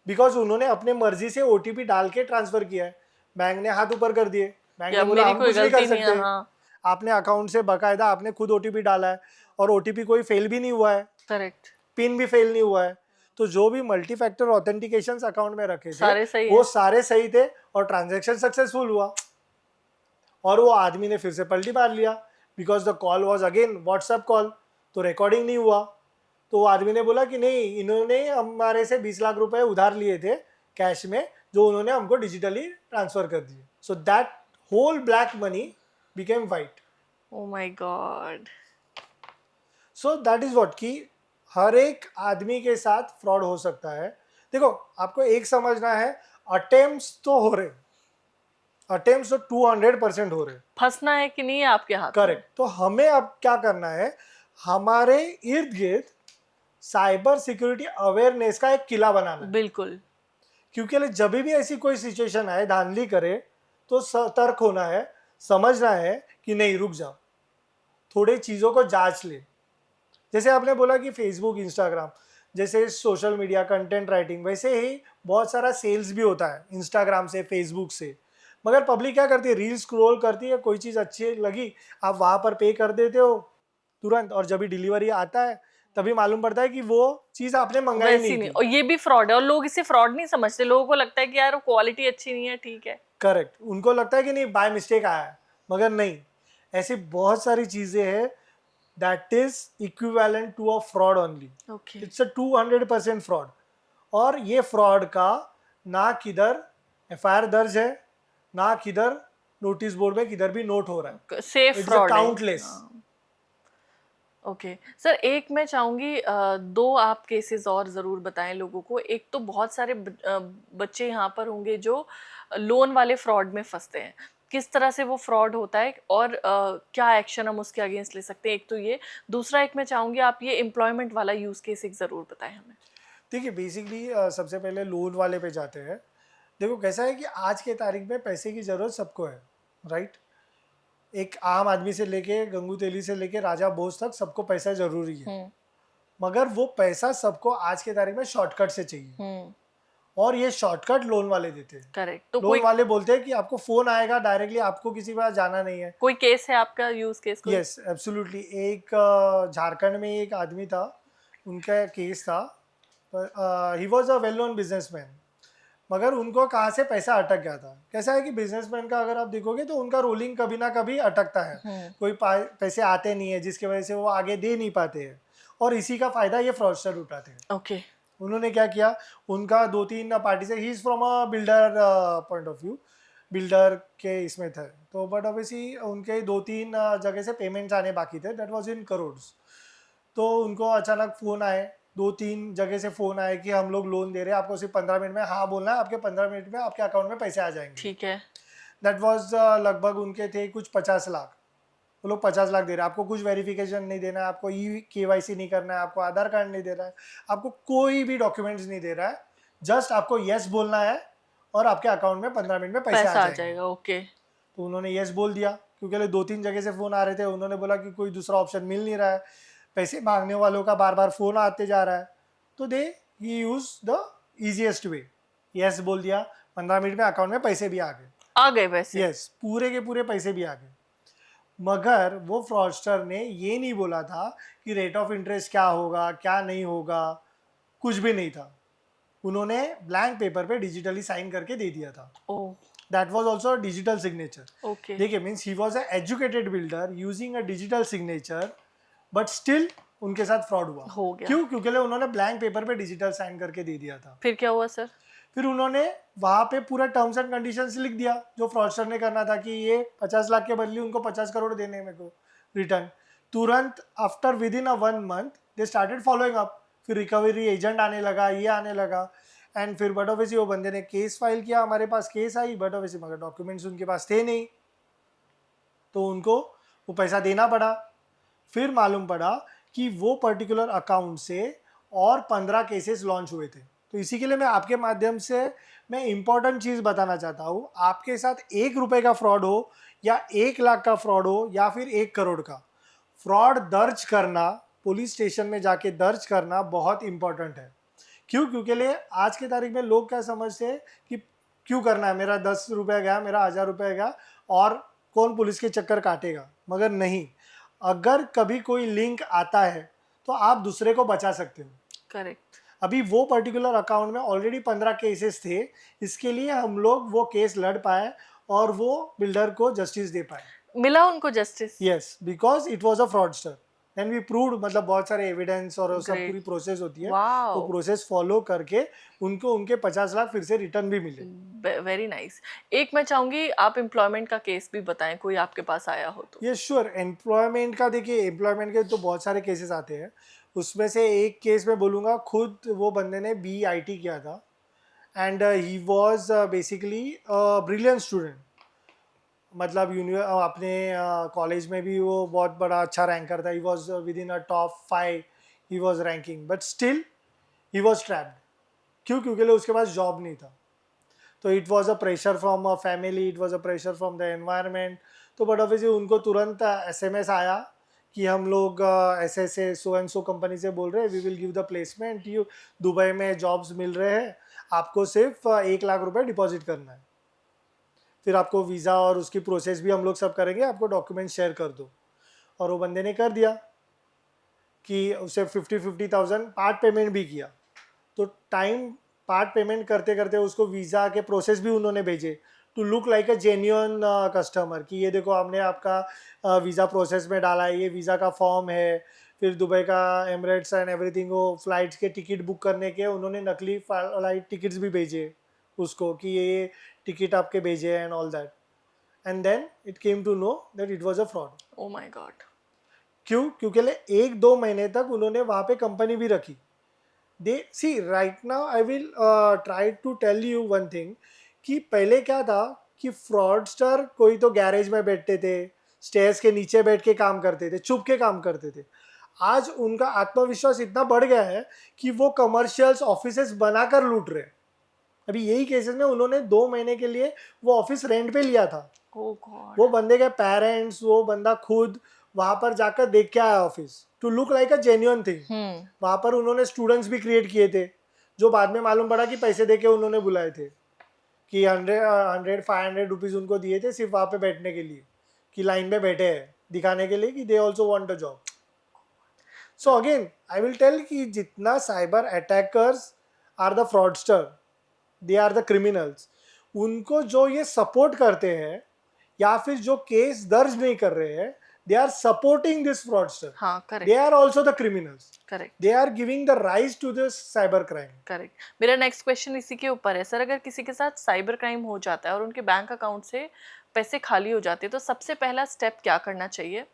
because उन्होंने अपने मर्जी से OTP डाल के ट्रांसफर किया है। बैंक ने हाथ ऊपर कर दिए, बैंक ने बोला हम कुछ नहीं कर सकते। हाँ। आपने अकाउंट से बकायदा आपने खुद OTP डाला है, और OTP कोई फेल भी नहीं हुआ है, करेक्ट, पिन भी फेल नहीं हुआ है, तो जो भी मल्टी फैक्टर ऑथेंटिकेशन अकाउंट में रखे थे सारे सही वो है। सारे सही थे, और ट्रांजेक्शन सक्सेसफुल हुआ। और वो आदमी ने फिर से पलटी मार लिया, because the call was again WhatsApp call, तो रिकॉर्डिंग नहीं हुआ। तो वो आदमी ने बोला कि नहीं, इन्होंने हमारे से 20 लाख रुपए उधार लिए थे कैश में, जो उन्होंने हमको डिजिटली ट्रांसफर कर दिए। So that whole black money became white. Oh my god. So that is what, कि हर एक आदमी के साथ फ्रॉड हो सकता है। देखो, आपको एक समझना है, अटेम्प्ट्स तो हो रहे, अटेम्प्ट्स तो 200% हो रहे, फंसना है कि नहीं है आपके हाथ में। करेक्ट। तो हमें अब क्या करना है, हमारे इर्द गिर्द साइबर सिक्योरिटी अवेयरनेस का एक किला बनाना है। बिल्कुल। क्योंकि जब भी ऐसी कोई सिचुएशन आए, धांधली करे, तो सतर्क होना है, समझना है कि नहीं, रुक जाओ, थोड़ी चीज़ों को जांच ले। जैसे आपने बोला कि फेसबुक, इंस्टाग्राम जैसे सोशल मीडिया कंटेंट राइटिंग, वैसे ही बहुत सारा सेल्स भी होता है इंस्टाग्राम से, फेसबुक से। मगर पब्लिक क्या करती है, रील स्क्रॉल करती है, कोई चीज़ अच्छी लगी, आप वहाँ पर पे कर देते हो तुरंत, और जब भी डिलीवरी आता है तभी मालूम पड़ता है कि वो चीज़ आपने मंगाई नहीं थी। और ये भी फ्रॉड है, और लोग इसे फ्रॉड नहीं समझते। लोगों को लगता है कि यार क्वालिटी अच्छी नहीं है, ठीक है। करेक्ट, उनको लगता है कि नहीं, बाय मिस्टेक आया है, मगर नहीं, ऐसी बहुत सारी चीज़ें हैं that is equivalent to a fraud only. Okay. It's a 200% fraud. और ये फ्रॉड का ना किधर FIR दर्ज है, ना किधर नोटिस बोर्ड में किधर भी नोट हो रहा है। सेफ फ्रॉड है। काउंटलेस। ओके सर, एक मैं चाहूँगी, दो आप केसेस और ज़रूर बताएं लोगों को। एक तो बहुत सारे बच्चे यहाँ पर होंगे जो लोन वाले फ्रॉड में फंसते हैं, किस तरह से वो फ्रॉड होता है और क्या एक्शन हम उसके अगेंस्ट ले सकते हैं, एक तो ये। दूसरा एक मैं चाहूँगी आप ये एम्प्लॉयमेंट वाला यूज़ केस एक ज़रूर बताएं हमें। देखिए, बेसिकली सबसे पहले लोन वाले पे जाते हैं। देखो, कैसा है कि आज के तारीख में पैसे की ज़रूरत सबको है, राइट। एक आम आदमी से लेके गंगू तेली से लेके राजा भोज तक सबको पैसा ज़रूरी है, मगर वो पैसा सबको आज के तारीख में शॉर्टकट से चाहिए। और ये शॉर्टकट लोन वाले देते हैं। करेक्ट। तो लोन कोई वाले बोलते हैं कि आपको फोन आएगा डायरेक्टली, आपको किसी के पास जाना नहीं है। कोई केस है आपका, यूज केस कोई? Yes absolutely. एक झारखंड में एक आदमी था, उनका केस था, he was a well known businessman, मगर उनको कहाँ से पैसा अटक गया था। कैसा है कि बिजनेसमैन का अगर आप देखोगे तो उनका रोलिंग कभी ना कभी अटकता है, कोई पैसे आते नहीं है जिसकी वजह से वो आगे दे नहीं पाते हैं, और इसी का फायदा ये फ्रॉडस्टर उठाते हैं। ओके। उन्होंने क्या किया, उनका 2-3 पार्टी से, he is from a builder point of view, builder के इसमें थे तो, बट ऑब्वियसली उनके 2-3 जगह से पेमेंट्स आने बाकी थे, दैट वाज इन करोड्स। तो उनको अचानक फ़ोन आए, 2-3 जगह से फ़ोन आए कि हम लोग लोन दे रहे हैं, आपको सिर्फ 15 मिनट में हाँ बोलना है, आपके 15 मिनट में आपके अकाउंट में पैसे आ जाएंगे। ठीक है। दैट वाज लगभग उनके थे कुछ 50 लाख। वो लोग 50 लाख दे रहे हैं, आपको कुछ वेरिफिकेशन नहीं देना है, आपको KYC नहीं करना है, आपको आधार कार्ड नहीं देना है, आपको कोई भी डॉक्यूमेंट्स नहीं दे रहा है, जस्ट आपको यस बोलना है और आपके अकाउंट में 15 मिनट में पैसे आ जाएगा। ओके। तो उन्होंने यस बोल दिया, क्योंकि 2-3 जगह से फ़ोन आ रहे थे। उन्होंने बोला कि कोई दूसरा ऑप्शन मिल नहीं रहा है, पैसे मांगने वालों का बार बार फ़ोन आते जा रहा है, तो he use the easiest way, yes बोल दिया, 15 मिनट में अकाउंट में पैसे भी आ गए पैसे। यस, पूरे के पूरे पैसे भी आ गए। मगर वो फ्रॉडस्टर ने ये नहीं बोला था कि रेट ऑफ इंटरेस्ट क्या होगा क्या नहीं होगा, कुछ भी नहीं था। उन्होंने ब्लैंक पेपर पे डिजिटली साइन करके दे दिया था। That was also digital signature. Okay. देखिए, means he was a educated builder using a digital signature, but still उनके साथ फ्रॉड हुआ। हो गया। क्यों? क्योंकि उन्होंने ब्लैंक पेपर पे डिजिटल साइन करके दे दिया था। फिर क्या हुआ सर? फिर उन्होंने वहाँ पे पूरा टर्म्स एंड कंडीशंस लिख दिया जो फ्रॉडस्टर ने करना था, कि ये 50 लाख के बदले उनको 50 करोड़ देने मेरे को रिटर्न। तुरंत after with in a 1 month they started following up. फिर रिकवरी एजेंट आने लगा, ये आने लगा, एंड फिर बट ऑब्वियसली वो बंदे ने केस फाइल किया, हमारे पास केस आई, बट ऑब्वियसली मगर डॉक्यूमेंट्स उनके पास थे नहीं, तो उनको वो पैसा देना पड़ा। फिर मालूम पड़ा कि वो पर्टिकुलर अकाउंट से और 15 केसेस लॉन्च हुए थे। तो इसी के लिए मैं आपके माध्यम से मैं इम्पॉर्टेंट चीज़ बताना चाहता हूँ, आपके साथ 1 रुपये का फ्रॉड हो या 1 लाख का फ्रॉड हो या फिर 1 करोड़ का फ्रॉड, दर्ज करना, पुलिस स्टेशन में जाके दर्ज करना बहुत इंपॉर्टेंट है। क्यों? क्योंकि आज की तारीख में लोग क्या समझते हैं कि क्यों करना है, मेरा 10 रुपये गया, मेरा 1000 रुपये गया, और कौन पुलिस के चक्कर काटेगा। मगर नहीं, अगर कभी कोई लिंक आता है तो आप दूसरे को बचा सकते हो। करेक्ट। अभी वो पर्टिकुलर अकाउंट में ऑलरेडी 15 केसेस थे, इसके लिए हम लोग वो केस लड़ पाए और वो बिल्डर को जस्टिस दे पाए। मिला उनको justice? Yes, because it was a fraudster. Then we proved, मतलब बहुत सारे एविडेंस और सब Great. पूरी प्रोसेस होती है, Wow. वो प्रोसेस फॉलो करके उनको उनके 50 लाख फिर से रिटर्न भी मिले। Very nice. एक मैं चाहूंगी आप एम्प्लॉयमेंट का केस भी बताएं, कोई आपके पास आया हो तो। ये श्योर। एम्प्लॉयमेंट का देखिए, एम्प्लॉयमेंट के तो बहुत सारे केसेस आते हैं, उसमें से एक केस मैं बोलूँगा, खुद वो बंदे ने BIT किया था, and he was basically brilliant student, मतलब अपने कॉलेज में भी वो बहुत बड़ा अच्छा रैंकर था, he was with in a top 5 he was ranking, but still he was trapped. क्यों? क्योंकि उसके पास जॉब नहीं था। तो it was a pressure from a family, it was a pressure from the environment. तो बट ऑब्वियसली उनको तुरंत SMS आया कि हम लोग ऐसे ऐसे सो एंड सो कंपनी से बोल रहे हैं, we will give the placement, you Dubai में जॉब्स मिल रहे हैं, आपको सिर्फ 1 लाख रुपए डिपॉजिट करना है, फिर आपको वीज़ा और उसकी प्रोसेस भी हम लोग सब करेंगे, आपको डॉक्यूमेंट शेयर कर दो। और वो बंदे ने कर दिया कि उसे 50,000 पार्ट पेमेंट भी किया। तो टाइम पार्ट पेमेंट करते करते उसको वीज़ा के प्रोसेस भी उन्होंने भेजे, to look like a genuine customer, कि ये देखो हमने आपका वीज़ा प्रोसेस में डाला है, ये वीज़ा का फॉर्म है। फिर दुबई का एमिरेट्स एंड एवरीथिंग, वो फ्लाइट्स के टिकट बुक करने के उन्होंने नकली फ्लाइट टिकट्स भी भेजे उसको, कि ये टिकट आपके भेजे and all that, and then it came to know that it was a fraud. Oh my god. क्यों? क्योंकि 1-2 महीने तक उन्होंने वहाँ पे कंपनी भी रखी। They see right now I will try to tell you one thing, कि पहले क्या था कि फ्रॉडस्टर कोई तो गैरेज में बैठते थे, स्टेयर्स के नीचे बैठ के काम करते थे, छुप के काम करते थे। आज उनका आत्मविश्वास इतना बढ़ गया है कि वो कमर्शियल्स ऑफिसेस बनाकर लूट रहे हैं। अभी यही केसेस में उन्होंने 2 महीने के लिए वो ऑफिस रेंट पे लिया था। Oh God. वो बंदे के पेरेंट्स, वो बंदा खुद वहां पर जाकर देख के आया office, to look like a genuine thing. वहां पर उन्होंने स्टूडेंट्स भी क्रिएट किए थे, जो बाद में मालूम पड़ा कि पैसे देके उन्होंने बुलाए थे, कि 100-500 रुपीज़ उनको दिए थे सिर्फ वहाँ पे बैठने के लिए, कि लाइन में बैठे हैं, दिखाने के लिए कि they also want a job. So again I will tell कि जितना cyber attackers are the fraudster, they are the criminals, उनको जो ये सपोर्ट करते हैं या फिर जो केस दर्ज नहीं कर रहे हैं, they are supporting this fraudster. हाँ correct. They are also the criminals. Correct. They are giving the rise to this cyber crime. Correct. मेरा नेक्स्ट क्वेश्चन इसी के ऊपर है सर. अगर किसी के साथ साइबर क्राइम हो जाता है और उनके बैंक अकाउंट से पैसे खाली हो जाते हैं तो सबसे पहला स्टेप क्या करना चाहिए?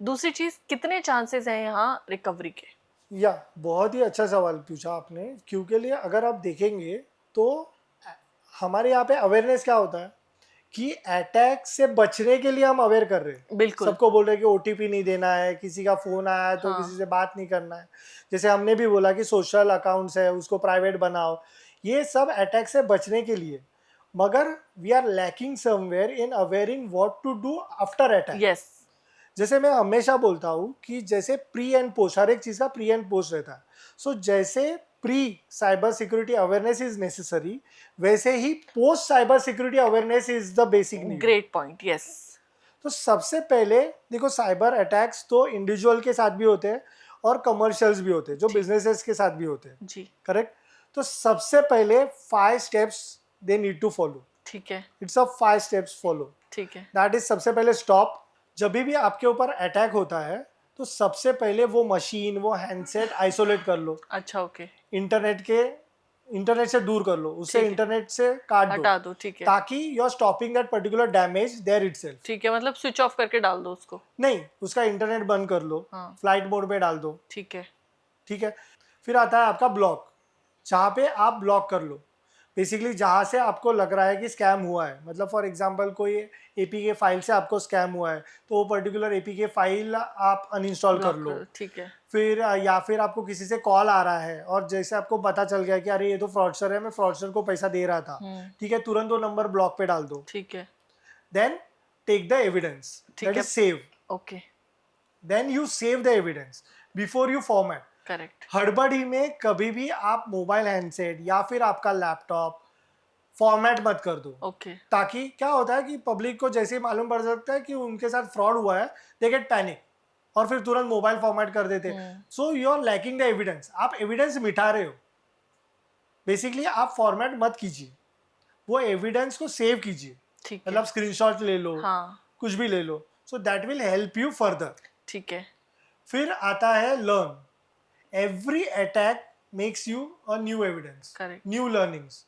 दूसरी चीज, कितने चांसेस हैं यहाँ रिकवरी के? या बहुत ही अच्छा सवाल पूछा आपने. क्योंकि लिए अगर आप देखेंगे तो हमारे यहाँ पे अवेयरनेस क्या होता है कि अटैक से बचने के लिए हम अवेयर कर रहे हैं. बिल्कुल. सबको बोल रहे हैं कि ओटीपी नहीं देना है, किसी का फोन आया है तो हाँ. किसी से बात नहीं करना है. जैसे हमने भी बोला कि सोशल अकाउंट्स है उसको प्राइवेट बनाओ, ये सब अटैक से बचने के लिए. मगर we are lacking somewhere in awaring what to do after attack. Yes. जैसे मैं हमेशा बोलता हूँ कि जैसे प्री एंड पोस्ट, हर एक चीज़ का प्री एंड पोस्ट रहता है. सो जैसे pre cyber security awareness is necessary, वैसे ही post cyber security awareness is the basic need. Great point. Yes. तो सबसे पहले देखो, साइबर अटैक्स तो इंडिविजुअल के साथ भी होते हैं और कमर्शियल्स भी होते हैं, जो बिजनेसेस के साथ भी होते हैं. जी. करेक्ट. तो सबसे पहले 5 steps they need to follow. ठीक है. It's a 5 steps follow. ठीक है. दैट इज, सबसे पहले स्टॉप. जब भी आपके ऊपर अटैक होता है तो सबसे पहले वो मशीन, वो हैंडसेट आइसोलेट कर लो. अच्छा. ओके. इंटरनेट से दूर कर लो, उससे ठीक है. इंटरनेट से काट दो, हटा दो. ठीक है. ताकि you are stopping that particular damage there itself. ठीक है, मतलब स्विच ऑफ करके डाल दो उसको. नहीं, उसका इंटरनेट बंद कर लो. हाँ. फ्लाइट मोड पे डाल दो. ठीक है. ठीक है. फिर आता है आपका ब्लॉक, जहाँ पे आप ब्लॉक कर लो. बेसिकली जहाँ से आपको लग रहा है कि स्कैम हुआ है, मतलब फॉर एग्जांपल कोई एपीके फाइल से आपको स्कैम हुआ है तो वो पर्टिकुलर एपीके फाइल आप अनइंस्टॉल कर लो. ठीक है. फिर या फिर आपको किसी से कॉल आ रहा है और जैसे आपको पता चल गया कि अरे ये तो फ्रॉडस्टर है, मैं फ्रॉडस्टर को पैसा दे रहा था, ठीक है, तुरंत वो नंबर ब्लॉक पे डाल दो. ठीक है. Then take the evidence, that is save. Okay. Then you save the evidence before you format. Correct. हड़बड़ी में कभी भी आप मोबाइल हैंडसेट या फिर आपका लैपटॉप फॉर्मेट मत कर दो. ओके. ताकि क्या होता है कि पब्लिक को जैसे ही मालूम पड़ सकता है कि उनके साथ फ्रॉड हुआ है, दे गेट पैनिक और फिर तुरंत मोबाइल फॉर्मेट कर देते. So you are lacking the evidence. आप एविडेंस मिटा रहे हो. बेसिकली आप फॉर्मेट मत कीजिए, वो एविडेंस को सेव कीजिए. ठीक है. मतलब स्क्रीनशॉट ले लो. हाँ. कुछ भी ले लो. So that will help you further. ठीक है. फिर आता है learn. Every attack makes you a new evidence, correct. New learnings.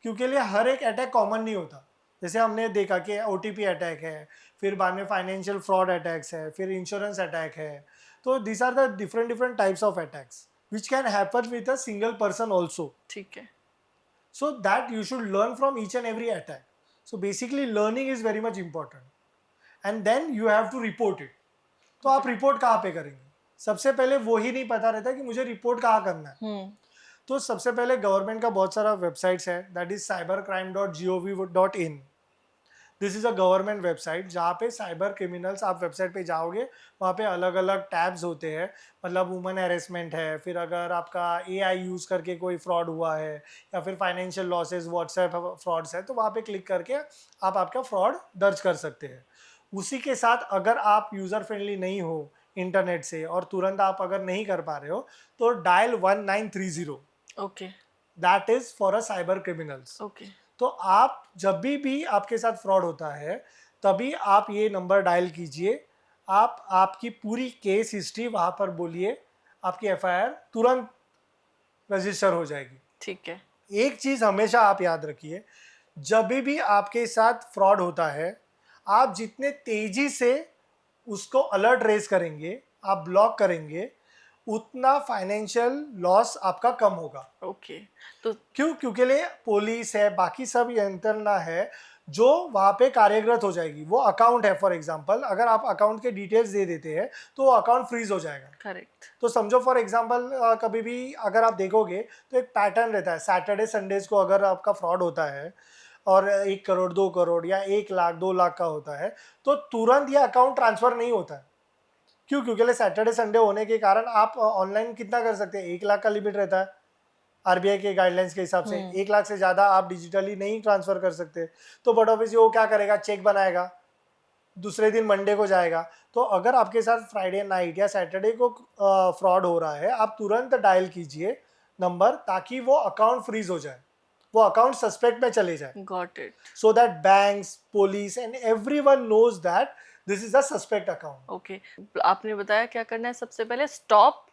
क्योंकि लिए हर एक अटैक कॉमन नहीं होता. जैसे हमने देखा कि ओटीपी अटैक है, फिर बाद में फाइनेंशियल फ्रॉड अटैक्स है, फिर इंश्योरेंस अटैक है. तो this are the different types of attacks which can happen with a single person also. ठीक है. So that you should learn from each and every attack. So basically learning is very much important. And then you have to report it. तो आप रिपोर्ट कहाँ पे करेंगे? सबसे पहले वो ही नहीं पता रहता कि मुझे रिपोर्ट कहाँ करना है. तो सबसे पहले गवर्नमेंट का बहुत सारा वेबसाइट्स है, that is cybercrime.gov.in. This is a government website जहाँ पे साइबर क्रिमिनल्स, आप वेबसाइट पे जाओगे वहाँ पे अलग अलग टैब्स होते हैं. मतलब वुमन हैरेसमेंट है, फिर अगर आपका AI यूज़ करके कोई फ्रॉड हुआ है या फिर फाइनेंशियल लॉसेस, व्हाट्सएप फ्रॉड्स है, तो वहाँ पे क्लिक करके आप आपका फ्रॉड दर्ज कर सकते हैं. उसी के साथ अगर आप यूज़र फ्रेंडली नहीं हो इंटरनेट से और तुरंत आप अगर नहीं कर पा रहे हो तो dial 1930. Okay. That is for a cyber criminals. Okay. तो आप जब भी आपके साथ फ्रॉड होता है तभी आप ये नंबर डायल कीजिए. आप आपकी पूरी केस हिस्ट्री वहाँ पर बोलिए, आपकी FIR तुरंत रजिस्टर हो जाएगी. ठीक है. एक चीज़ हमेशा आप याद रखिए, जब भी आपके साथ फ्रॉड होता है, आप जितने तेजी से उसको अलर्ट रेज करेंगे, आप ब्लॉक करेंगे, उतना फाइनेंशियल लॉस आपका कम होगा. ओके. तो क्योंकि लिए पुलिस है, बाकी सब यंत्रणा है जो वहाँ पे कार्यरत हो जाएगी. वो अकाउंट है, फॉर एग्जांपल अगर आप अकाउंट के डिटेल्स दे देते हैं तो वो अकाउंट फ्रीज हो जाएगा. करेक्ट. तो समझो फॉर एग्जांपल कभी भी अगर आप देखोगे तो एक पैटर्न रहता है. सैटरडे संडेज को अगर आपका फ्रॉड होता है और 1 करोड़ 2 करोड़ या 1 लाख 2 लाख का होता है तो तुरंत ये अकाउंट ट्रांसफर नहीं होता है. क्योंकि सैटरडे संडे होने के कारण आप ऑनलाइन कितना कर सकते हैं? 1 लाख का लिमिट रहता है. आरबीआई के गाइडलाइंस के हिसाब से 1 लाख से ज़्यादा आप डिजिटली नहीं ट्रांसफ़र कर सकते। तो बट ऑफिस वो क्या करेगा, चेक बनाएगा, दूसरे दिन मंडे को जाएगा। तो अगर आपके साथ फ्राइडे नाइट या सैटरडे को फ्रॉड हो रहा है, आप तुरंत डायल कीजिए नंबर, ताकि वो अकाउंट फ्रीज हो जाए, वो अकाउंट सस्पेक्ट में चले जाए। Got it. So that banks, police and everyone knows that this is a suspect account. Okay, आपने बताया क्या करना है सबसे पहले, स्टॉप,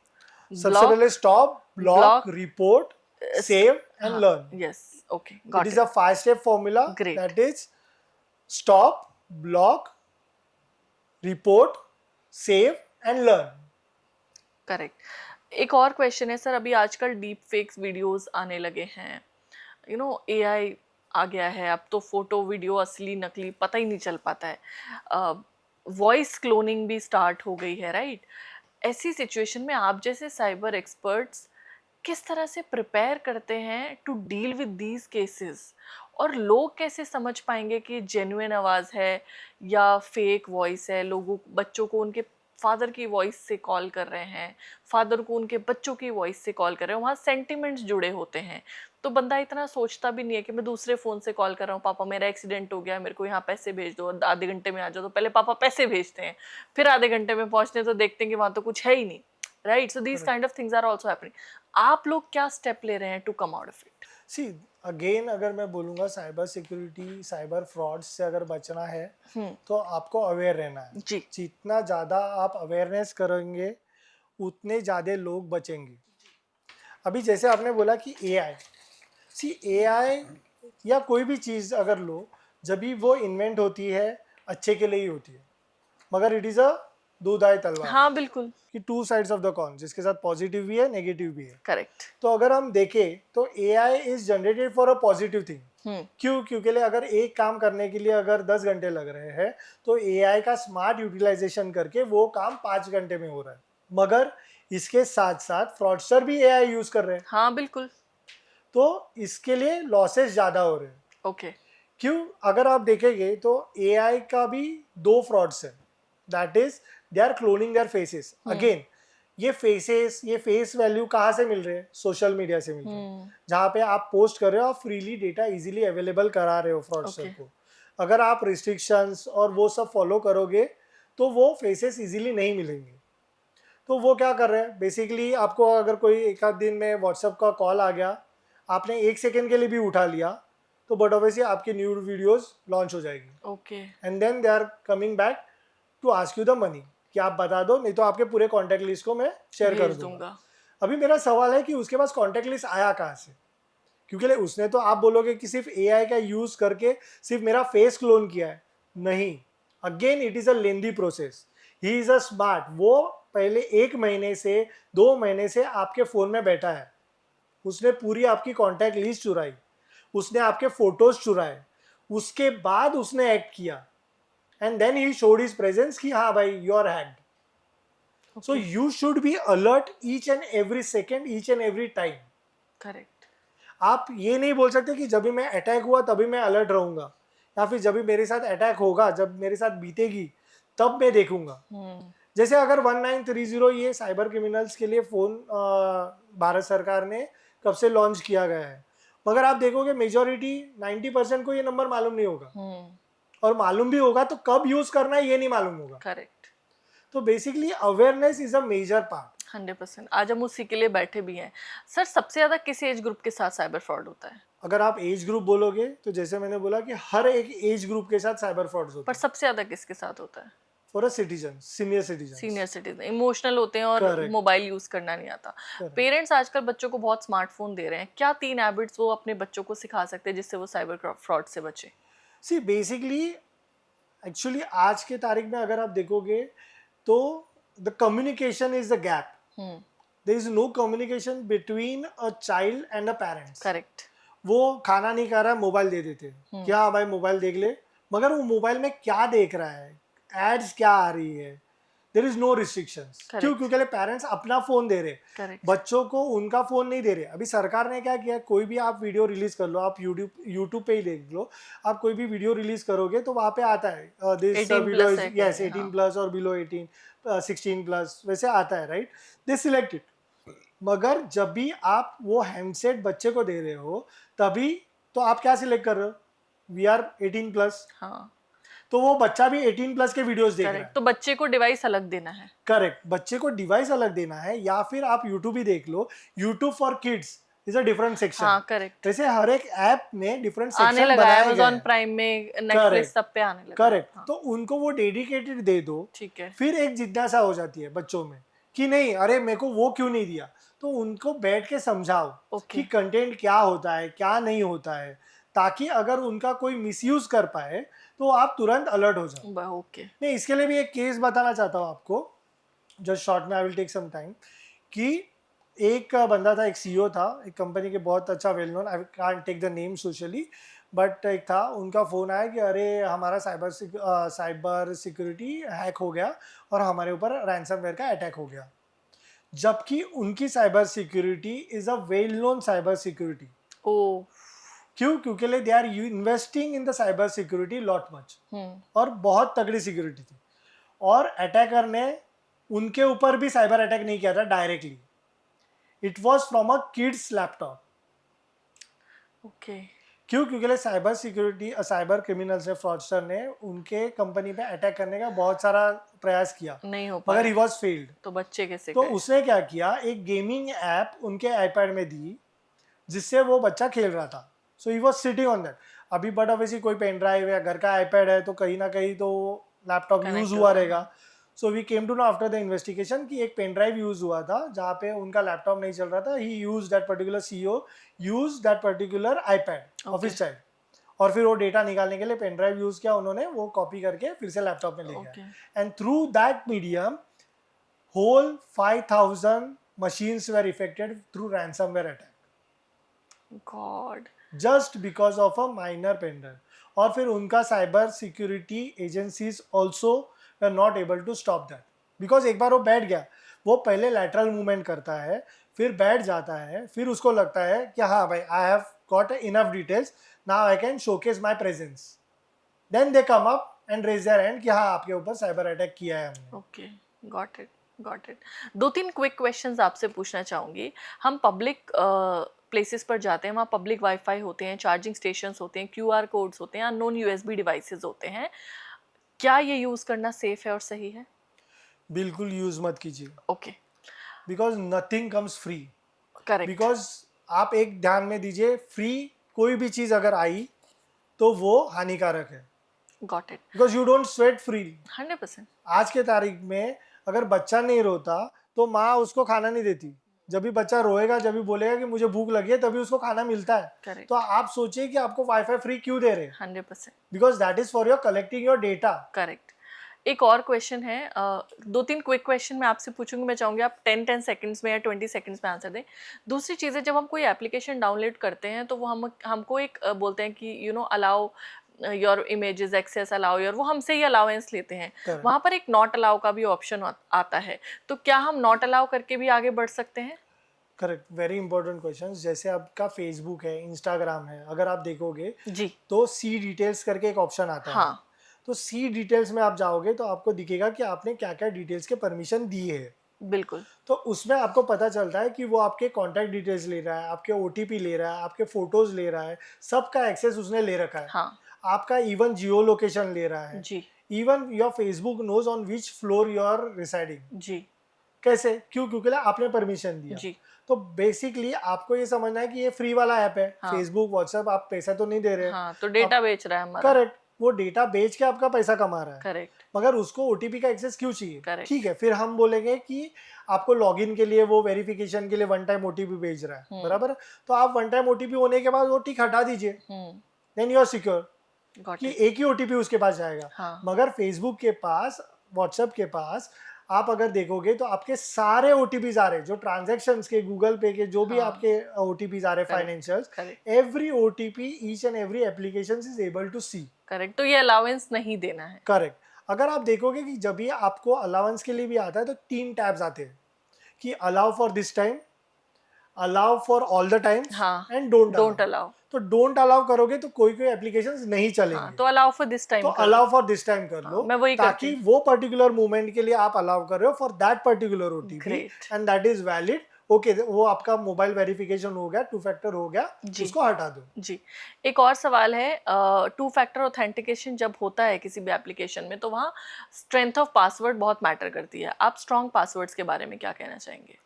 सबसे पहले stop, block, report, save and learn. Yes, okay, it got is a 5 step formula. Great. That is stop, block, report, save and learn. Correct. एक और क्वेश्चन है सर, अभी आजकल डीप फेक्स वीडियोस आने लगे हैं, यू नो एआई आ गया है, अब तो फोटो वीडियो असली नकली पता ही नहीं चल पाता है, वॉइस क्लोनिंग भी स्टार्ट हो गई है, राइट? ऐसी सिचुएशन में आप जैसे साइबर एक्सपर्ट्स किस तरह से प्रिपेयर करते हैं to deal with these cases, और लोग कैसे समझ पाएंगे कि जेन्युइन आवाज़ है या फेक वॉइस है? लोगों, बच्चों को उनके फादर की वॉइस से कॉल कर रहे हैं, फादर को उनके बच्चों की वॉइस से कॉल कर रहे हैं, वहाँ सेंटिमेंट्स जुड़े होते हैं, तो बंदा इतना सोचता भी नहीं है कि मैं दूसरे फ़ोन से कॉल कर रहा हूँ, पापा मेरा एक्सीडेंट हो गया, मेरे को यहाँ पैसे भेज दो, आधे घंटे में आ जाओ। तो पहले पापा पैसे भेजते हैं, फिर आधे घंटे में पहुँचते हैं तो देखते हैं कि वहाँ तो कुछ है ही नहीं, right? So these kind of things are also happening. आप लोग क्या स्टेप ले रहे हैं to come out of it? See again, अगर मैं बोलूँगा साइबर सिक्योरिटी, साइबर फ्रॉड से अगर बचना है तो आपको अवेयर रहना है जी। जितना ज़्यादा आप अवेयरनेस करेंगे उतने ज़्यादा लोग बचेंगे। अभी जैसे आपने बोला कि एआई, सी एआई या कोई भी चीज़ अगर लो, जब भी वो इन्वेंट होती है अच्छे के लिए ही होती है, मगर इट इज़ अ दूधाई तलवार। हाँ बिल्कुल, कि 2 साइड्स ऑफ द कॉइन, जिसके साथ पॉजिटिव भी है, नेगेटिव भी है। करेक्ट। तो अगर हम देखें तो AI is generated for a positive thing. क्यों? क्योंकि अगर एक काम करने के लिए अगर 10 घंटे लग रहे हैं तो एआई का स्मार्ट यूटिलाइजेशन करके वो काम 5 घंटे में हो रहा है। मगर इसके साथ साथ फ्रॉडस्टर भी एआई यूज कर रहे हैं, हाँ बिल्कुल। तो इसके लिए लॉसेस ज्यादा हो रहे हैं। ओके। क्यों? अगर आप देखेंगे तो एआई का भी 2 फ्रॉड्स है, that is they are cloning their faces. Again, ये फेसेस, ये फेस वैल्यू कहाँ से मिल रहे हैं? सोशल मीडिया से मिल रहे हैं, जहाँ पे आप पोस्ट कर रहे हो, आप फ्रीली डेटा इजीली अवेलेबल करा रहे हो फ्रॉडस्टर को। अगर आप रिस्ट्रिक्शंस और वो सब फॉलो करोगे तो वो फेसेस इजीली नहीं मिलेंगे। तो वो क्या कर रहे हैं, बेसिकली आपको अगर कोई एक आध दिन में व्हाट्सएप का कॉल आ गया, आपने 1 सेकेंड के लिए भी उठा लिया, तो बट ऑब्वियसली आपकी न्यू वीडियोस लॉन्च हो जाएगी। Okay. And then they are coming back to ask you the money कि आप बता दो, नहीं तो आपके पूरे कॉन्टैक्ट लिस्ट को मैं शेयर कर दूंगा। अभी मेरा सवाल है कि उसके पास कॉन्टैक्ट लिस्ट आया कहाँ से? क्योंकि उसने तो, आप बोलोगे कि सिर्फ एआई का यूज करके सिर्फ मेरा फेस क्लोन किया है, नहीं। Again it is a lengthy process. He is a smart, वो पहले 1 महीने से 2 महीने से आपके फोन में बैठा है, उसने पूरी आपकी कॉन्टैक्ट लिस्ट चुराई, उसने आपके फोटोज चुराए, उसके बाद उसने एक्ट किया, and then he showed his presence कि हाँ भाई you are hacked. So you should be alert each and every second, each and every time. Correct. आप ये नहीं बोल सकते कि जब भी मैं अटैक हुआ तभी मैं अलर्ट रहूंगा, या फिर जब भी मेरे साथ अटैक होगा, जब मेरे साथ बीतेगी तब मैं देखूंगा। जैसे अगर 1930 ये साइबर क्रिमिनल्स के लिए फोन भारत सरकार ने कब से लॉन्च किया गया है, मगर आप देखोगे मेजोरिटी 90% को ये नंबर मालूम नहीं होगा, और मालूम भी होगा तो कब यूज करना है ये नहीं मालूम होगा। करेक्ट। तो basically awareness is a major part. 100%। आज हम उसी के लिए बैठे भी हैं। सर, सबसे ज्यादा किस एज ग्रुप के साथ साइबर फ्रॉड होता है? अगर आप एज ग्रुप बोलोगे तो जैसे मैंने बोला कि हर एक एज ग्रुप के साथ साइबर फ्रॉड्स होते पर हैं। सबसे ज्यादा किसके साथ होता है? For a citizen, senior citizen. Senior citizen emotional होते हैं और Correct. मोबाइल यूज करना नहीं आता। पेरेंट्स आजकल बच्चों को बहुत स्मार्टफोन दे रहे हैं, क्या 3 हैबिट्स वो अपने बच्चों को सिखा सकते हैं जिससे वो साइबर फ्रॉड से बचे? सी बेसिकली, एक्चुअली आज के तारीख में अगर आप देखोगे तो the communication is the gap. There is no communication between a child and a parents. Correct. वो खाना नहीं खा रहा है, मोबाइल दे देते हैं कि हाँ भाई मोबाइल देख ले, मगर वो मोबाइल में क्या देख रहा है, एड्स क्या आ रही है, देयर इज नो रिस्ट्रिक्शंस। क्यों? क्योंकि पेरेंट्स अपना फोन दे रहे, बच्चों को उनका फोन नहीं दे रहे। अभी सरकार ने क्या किया, कोई भी आप वीडियो रिलीज कर लो, आप यूट्यूब पे ही देख लो, आप कोई भी वीडियो रिलीज करोगे तो वहाँ पे आता है दिस वीडियो इज यस 18+ और बिलो 18, 16+, वैसे आता है, राइट? They select it. मगर जब भी आप वो हैंडसेट बच्चे को दे रहे हो तभी तो आप क्या सिलेक्ट कर रहे हो, वी आर 18+। हाँ तो वो बच्चा भी 18+ के वीडियोस देख रहा है। करेक्ट, तो बच्चे को डिवाइस अलग देना है। करेक्ट, बच्चे को डिवाइस अलग देना है, या फिर आप यूट्यूब ही देख लो, YouTube for kids is a different section. हाँ करेक्ट, वैसे हर एक ऐप में डिफरेंट आने सेक्शन लगा है, बनाए गए Amazon हैं। प्राइम में, नेटफ्लिक्स सब पे आने लगा है। करेक्ट, हाँ, तो उनको वो डेडिकेटेड दे दो। ठीक है। फिर एक जिज्ञासा हो जाती है बच्चों में कि नहीं, अरे मेरे को वो क्यों नहीं दिया, तो उनको बैठ के समझाओ ओके। कि कंटेंट क्या होता है क्या नहीं होता है, ताकि अगर उनका कोई मिसयूज कर पाए तो आप तुरंत अलर्ट हो जाओ। ओके। नहीं, इसके लिए भी एक केस बताना चाहता हूँ आपको, जस्ट शॉर्ट में, I will take some time. कि एक बंदा था, एक सीईओ था एक कंपनी के, बहुत अच्छा well known, I can't take the name socially, but एक था, उनका फ़ोन आया कि अरे हमारा साइबर सिक्योरिटी हैक हो गया और हमारे ऊपर रैंसमवेयर का अटैक हो गया। जबकि उनकी cyber security is a well known cyber security. Oh, क्यों? क्योंकि they are investing in the cyber security lot much, और बहुत तगड़ी सिक्योरिटी थी। और अटैकर ने उनके ऊपर भी साइबर अटैक नहीं किया था directly, it was from a kids laptop. Okay. क्यों? क्योंकि साइबर सिक्योरिटी, साइबर क्रिमिनल्स ने, फ्रॉडस्टर ने उनके कंपनी पे अटैक करने का बहुत सारा प्रयास किया, नहीं हो मगर पाया, ही वॉज फेल्ड। तो बच्चे कैसे तो गए? उसने क्या किया, एक गेमिंग ऐप उनके आईपैड में दी जिससे वो बच्चा खेल रहा था। So he was sitting on that. अभी बट ऑब्वियसली कोई पेन ड्राइव या घर का आईपैड है तो कहीं ना कहीं तो लैपटॉप यूज Connect हुआ होगा। रहेगा। So we came to know after the investigation कि एक पेन ड्राइव यूज हुआ था जहाँ पे उनका लैपटॉप नहीं चल रहा था। He use that particular CEO use that particular iPad office type, और फिर वो डेटा निकालने के लिए पेन ड्राइव यूज किया उन्होंने, वो कॉपी करके फिर से लैपटॉप में ले गया, and through that medium whole 5,000 machines were affected through ransomware attack. God. Just because of a minor pen drive. और फिर उनका cyber security agencies also were not able to stop that, because एक बार वो बैठ गया, वो पहले लैटरल मूवमेंट करता है, फिर बैठ जाता है, फिर उसको लगता है कि हाँ भाई, I have got enough details, now I can showcase my presence, then they come up and raise their hand कि हाँ आपके ऊपर साइबर अटैक किया है हमने। Okay, got it, got it. 2-3 quick questions आपसे पूछना चाहूँगी। हम पब्लिक प्लेसेस पर जाते हैं, वहाँ पब्लिक वाईफाई होते हैं, चार्जिंग स्टेशंस होते हैं, QR कोड्स होते हैं, अननोन USB डिवाइसेस होते हैं, क्या ये यूज़ करना सेफ है और सही है? बिल्कुल यूज मत कीजिए, okay, because nothing comes free. Correct. Because आप एक ध्यान में दीजिए, फ्री कोई भी चीज़ अगर आई तो वो हानिकारक है, got it. Because you don't sweat free. 100%। आज के तारीख में अगर बच्चा नहीं रोता तो माँ उसको खाना नहीं देती, जब भी बच्चा रोएगा, जब भी बोलेगा कि मुझे भूख लगी है, तभी उसको खाना मिलता है। करेक्ट। तो आप सोचिए कि आपको वाईफाई फ्री क्यों दे रहे हैं, 100%। Because that is for your collecting your data. Correct. एक और क्वेश्चन है, 2-3 क्विक क्वेश्चन मैं आपसे पूछूंगी, मैं चाहूँगी आप 10 सेकंड्स में या 20 सेकंड्स में आंसर दें। दूसरी चीज़ है, जब हम कोई एप्लीकेशन डाउनलोड करते हैं तो वो हमको एक बोलते हैं कि allow your images access, allow your, वो हमसे ही अलाउंस लेते हैं। वहाँ पर एक नॉट अलाउ का भी ऑप्शन आता है, तो क्या हम नॉट अलाउ करके भी आगे बढ़ सकते हैं? Correct, very important question. जैसे आपका फेसबुक है, इंस्टाग्राम है, अगर आप देखोगे जी, तो सी डिटेल्स करके एक ऑप्शन आता है। हाँ, तो सी डिटेल्स में आप जाओगे तो आपको दिखेगा कि आपने क्या क्या डिटेल्स के परमिशन दी है। बिल्कुल। तो उसमें आपको पता चलता है कि वो आपके कॉन्टैक्ट डिटेल्स ले रहा है, आपके OTP ले रहा है, आपके फोटोज ले रहा है, सबका एक्सेस उसने ले रखा है। हाँ, आपका इवन जियो लोकेशन ले रहा है। जी, even your Facebook knows on which floor you are residing. जी, कैसे? क्यों? क्योंकि आपने परमिशन दिया। जी, तो बेसिकली आपको ये समझना है कि ये फ्री वाला ऐप है। हाँ, फेसबुक, व्हाट्सएप, आप पैसा तो नहीं दे रहे। हाँ, तो डेटा बेच रहा है हमारा। करेक्ट, वो डेटा बेच के आपका पैसा कमा रहा है। करेक्ट, मगर उसको OTP का एक्सेस क्यों चाहिए? Correct. ठीक है, फिर हम बोलेंगे कि आपको लॉगिन के लिए, वो वेरिफिकेशन के लिए वन टाइम OTP भेज रहा है, बराबर। तो आप वन टाइम OTP होने के बाद वो टिक हटा दीजिए, देन यू आर सिक्योर कि एक ही OTP उसके पास जाएगा। हाँ, मगर फेसबुक के पास, व्हाट्सएप के पास, आप अगर देखोगे तो आपके सारे OTPs आ रहे, जो ट्रांजैक्शंस के, गूगल पे के, जो भी हाँ, आपके OTPs आ रहे, financials, correct, every OTP, each and every application is able to see. Correct. तो ये अलाउंस नहीं देना है। करेक्ट। अगर आप देखोगे कि जब ये आपको अलाउंस के लिए भी आता है तो 3 टैब्स आते हैं कि allow for this time, allow for all the time, हाँ, एंड डोंट अलाउ। तो डोंट अलाउ करोगे तो कोई कोई एप्लीकेशंस नहीं चलेंगे। हाँ, तो अलाउ फॉर दिस टाइम, तो अलाउ फॉर दिस टाइम कर लो, मैं वही ताकि वो पर्टिकुलर मूवमेंट के लिए आप अलाउ कर रहे हो for that particular OTP, Great. And that is valid okay वो आपका मोबाइल वेरिफिकेशन हो गया, 2 फैक्टर हो गया, जी। उसको हटा दो। जी। एक और सवाल है, 2 फैक्टर ऑथेंटिकेशन जब होता है किसी भी एप्लीकेशन में तो वहाँ स्ट्रेंथ ऑफ पासवर्ड बहुत मैटर करती है। आप स्ट्रॉन्ग पासवर्ड्स के बारे में क्या कहना चाहेंगे?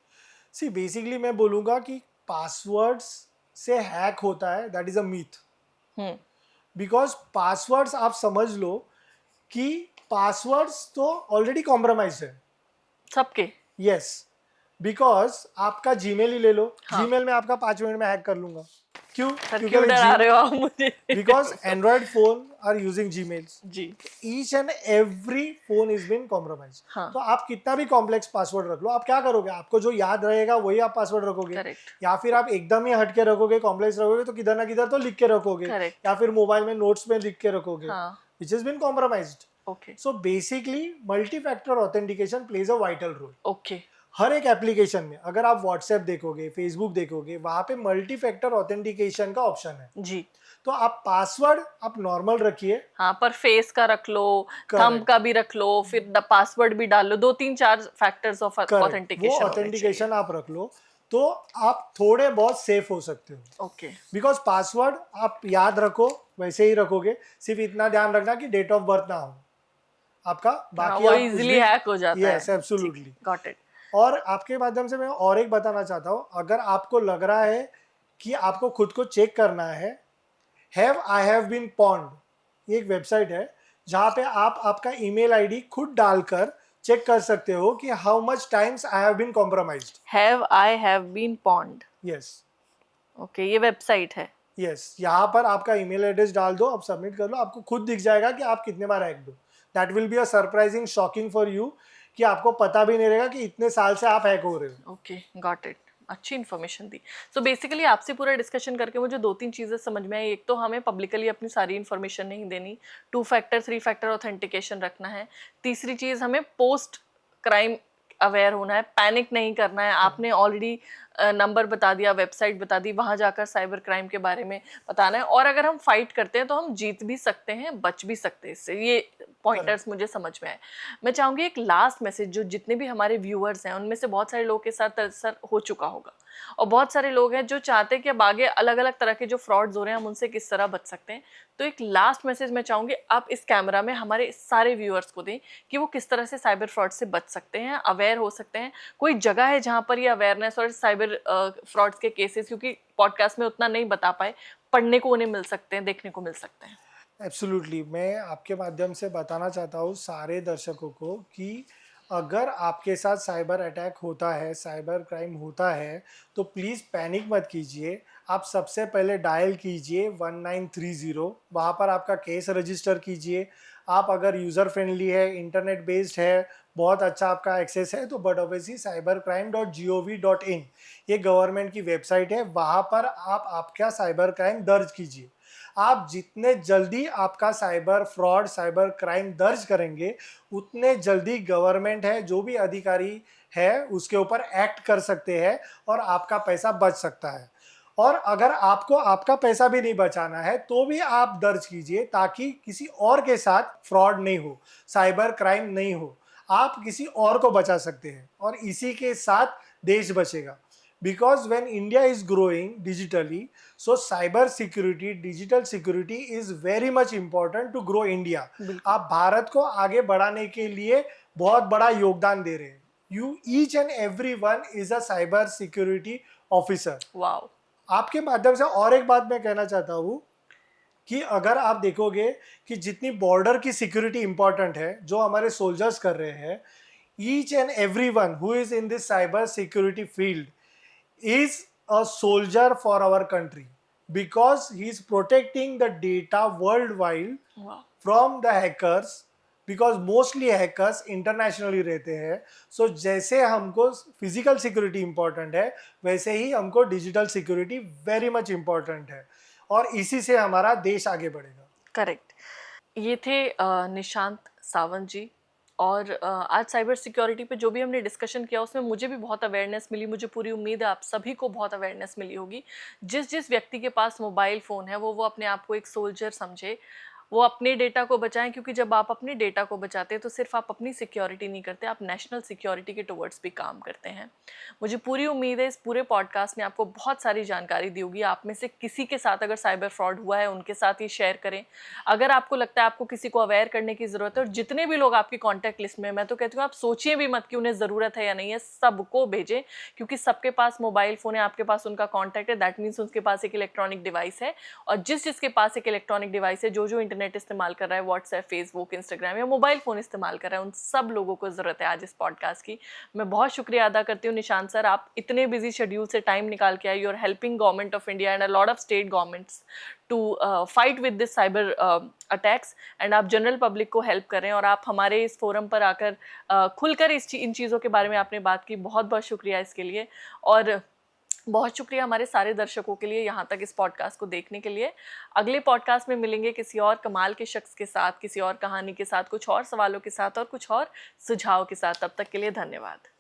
सी बेसिकली मैं बोलूँगा कि पासवर्ड्स से हैक होता है, that is a myth. Hmm. Because passwords आप समझ लो कि पासवर्ड्स तो ऑलरेडी कॉम्प्रोमाइज है। सबके। यस, बिकॉज आपका जीमेल ही ले लो, हाँ। जीमेल में आपका 5 मिनट में हैक कर लूंगा। क्यों? सर क्योंकि क्यों मैं डरा रहे हो आप मुझे? Because Android phone are using Gmails, जी। Each and every phone is been compromise. हाँ। तो आप कितना भी कॉम्प्लेक्स पासवर्ड रख लो, आप क्या करोगे? आपको जो याद रहेगा वही आप पासवर्ड रखोगे। करेक्ट। या फिर आप एकदम ही हटके रखोगे, कॉम्प्लेक्स रखोगे तो किधर ना किधर तो लिख के रखोगे, करेक्ट। या फिर मोबाइल में नोट्स में लिख के रखोगे, हाँ। Which is been compromised. Okay. So basically multi factor authentication plays a vital role. Okay. हर एक एप्लीकेशन में अगर आप व्हाट्सएप देखोगे, फेसबुक देखोगे, वहां पे मल्टी फैक्टर ऑथेंटिकेशन का ऑप्शन है। जी। तो आप पासवर्ड आप नॉर्मल रखिए। हाँ, पर फेस का रख लो, थंब करेक्ट, का भी रख लो, फिर पासवर्ड भी डाल लो, 2 3 4 फैक्टर्स ऑफ करेक्ट, वो ऑथेंटिकेशन होने चाहिए। ऑथेंटिकेशन आप रख लो तो आप थोड़े बहुत सेफ हो सकते हो। ओके। बिकॉज पासवर्ड आप याद रखो, वैसे ही रखोगे, सिर्फ इतना ध्यान रखना कि डेट ऑफ बर्थ ना हो आपका, हाँ, बाकी वो आप कुछ इजीली भी। हैक हो जाता है। Yes, absolutely. Got it. और आपके माध्यम से मैं और एक बताना चाहता हूँ, अगर आपको लग रहा है कि आपको खुद को चेक करना है, have I have been pwned, ये एक वेबसाइट है जहाँ पे आप आपका ईमेल आईडी खुद डालकर चेक कर सकते हो कि how much times I have been compromised. I have been pwned. Yes, okay, ये वेबसाइट है। यस, यहाँ पर आपका ईमेल एड्रेस डाल दो, आप सबमिट कर लो, आपको खुद दिख जाएगा कि आप कितने बार हैक दो। That will be a surprising shocking for you कि आपको पता भी नहीं रहेगा कि इतने साल से आप हैक हो रहे हो। Okay, got it. अच्छी इन्फॉर्मेशन दी। सो बेसिकली आपसे पूरा डिस्कशन करके मुझे 2 3 चीज़ें समझ में आई। एक तो हमें पब्लिकली अपनी सारी इन्फॉर्मेशन नहीं देनी, 2 फैक्टर 3 फैक्टर ऑथेंटिकेशन रखना है। तीसरी चीज़, हमें पोस्ट क्राइम अवेयर होना है, पैनिक नहीं करना है। आपने ऑलरेडी नंबर बता दिया, वेबसाइट बता दी, वहाँ जाकर साइबर क्राइम के बारे में बताना है। और अगर हम फाइट करते हैं तो हम जीत भी सकते हैं, बच भी सकते हैं इससे। ये पॉइंटर्स मुझे समझ में आए। मैं चाहूँगी एक लास्ट मैसेज, जो जितने भी हमारे व्यूअर्स हैं उनमें से बहुत सारे लोगों के साथ असर हो चुका होगा, और बहुत सारे लोग हैं जो चाहते हैं कि अब आगे अलग अलग तरह के जो फ्रॉड्स हो रहे हैं हम उनसे किस तरह बच सकते हैं। तो एक लास्ट मैसेज मैं चाहूँगी आप इस कैमरा में हमारे सारे व्यूअर्स को दें कि वो किस तरह से साइबर फ्रॉड से बच सकते हैं, अवेयर हो सकते हैं। कोई जगह है जहाँ पर ये अवेयरनेस और साइबर फ्रॉड्स के केसेस, क्योंकि पॉडकास्ट में उतना नहीं बता पाए, पढ़ने को उन्हें मिल सकते हैं, देखने को मिल सकते हैं। एब्सोल्युटली, मैं आपके माध्यम से बताना चाहता हूँ सारे दर्शकों को कि अगर आपके साथ साइबर अटैक होता है, साइबर क्राइम होता है, तो प्लीज़ पैनिक मत कीजिए। आप सबसे पहले डायल कीजिए 1930, वहाँ पर आपका केस रजिस्टर कीजिए। आप अगर यूज़र फ्रेंडली है, इंटरनेट बेस्ड है, बहुत अच्छा आपका एक्सेस है, तो बट ऑब्वियसली cybercrime.gov.in ये गवर्नमेंट की वेबसाइट है, वहाँ पर आप आपका साइबर क्राइम दर्ज कीजिए। आप जितने जल्दी आपका साइबर फ्रॉड, साइबर क्राइम दर्ज करेंगे, उतने जल्दी गवर्नमेंट है, जो भी अधिकारी है, उसके ऊपर एक्ट कर सकते हैं और आपका पैसा बच सकता है। और अगर आपको आपका पैसा भी नहीं बचाना है तो भी आप दर्ज कीजिए, ताकि किसी और के साथ फ्रॉड नहीं हो, साइबर क्राइम नहीं हो। आप किसी और को बचा सकते हैं और इसी के साथ देश बचेगा। Because when India is growing digitally, so cyber security, digital security is very much important to grow India. आप भारत को आगे बढ़ाने के लिए बहुत बड़ा योगदान दे रहे हैं। You each and everyone is a cyber security officer. Wow. आपके माध्यम से और एक बात मैं कहना चाहता हूँ कि अगर आप देखोगे कि जितनी बॉर्डर की सिक्योरिटी इंपॉर्टेंट है, जो हमारे सोल्जर्स कर रहे हैं, each and everyone who is in this cyber security field is a soldier for our country, because he is protecting the data worldwide from the hackers, because mostly hackers internationally रहते हैं। so जैसे हमको फिजिकल सिक्योरिटी इंपॉर्टेंट है, वैसे ही हमको digital security very much important है, और इसी से हमारा देश आगे बढ़ेगा। करेक्ट। ये थे निशांत सावंत जी। और आज साइबर सिक्योरिटी पे जो भी हमने डिस्कशन किया उसमें मुझे भी बहुत अवेयरनेस मिली। मुझे पूरी उम्मीद है आप सभी को बहुत अवेयरनेस मिली होगी। जिस जिस व्यक्ति के पास मोबाइल फ़ोन है वो अपने आप को एक सोल्जर समझे, वो अपने डेटा को बचाएं, क्योंकि जब आप अपने डेटा को बचाते हैं तो सिर्फ आप अपनी सिक्योरिटी नहीं करते, आप नेशनल सिक्योरिटी के टुवर्ड्स भी काम करते हैं। मुझे पूरी उम्मीद है इस पूरे पॉडकास्ट ने आपको बहुत सारी जानकारी दी होगी। आप में से किसी के साथ अगर साइबर फ्रॉड हुआ है उनके साथ ही शेयर करें। अगर आपको लगता है आपको किसी को अवेयर करने की ज़रूरत है, और जितने भी लोग आपकी कॉन्टैक्ट लिस्ट में, मैं तो कहती हूँ आप सोचिए भी मत कि उन्हें ज़रूरत है या नहीं है, सबको भेजें, क्योंकि सबके पास मोबाइल फ़ोन है, आपके पास उनका कॉन्टैक्ट है, दैट मीन्स उनके पास एक इलेक्ट्रॉनिक डिवाइस है। और जिसके पास एक इलेक्ट्रॉनिक डिवाइस है, जो इंटरनेट इस्तेमाल कर रहा है, व्हाट्सएप, फेसबुक, इंस्टाग्राम या मोबाइल फ़ोन इस्तेमाल कर रहा है, उन सब लोगों को ज़रूरत है आज इस पॉडकास्ट की। मैं बहुत शुक्रिया अदा करती हूँ निशांत सर, आप इतने बिजी शेड्यूल से टाइम निकाल के आए। You are helping government of India and a lot of state governments to fight with this cyber attacks, and आप जनरल पब्लिक को हेल्प कर रहे हैं, और आप हमारे इस फोरम पर आकर खुलकर इन चीज़ों के बारे में आपने बात की। बहुत बहुत शुक्रिया इसके लिए, और बहुत शुक्रिया हमारे सारे दर्शकों के लिए यहाँ तक इस पॉडकास्ट को देखने के लिए। अगले पॉडकास्ट में मिलेंगे किसी और कमाल के शख्स के साथ, किसी और कहानी के साथ, कुछ और सवालों के साथ और कुछ और सुझाव के साथ। तब तक के लिए धन्यवाद।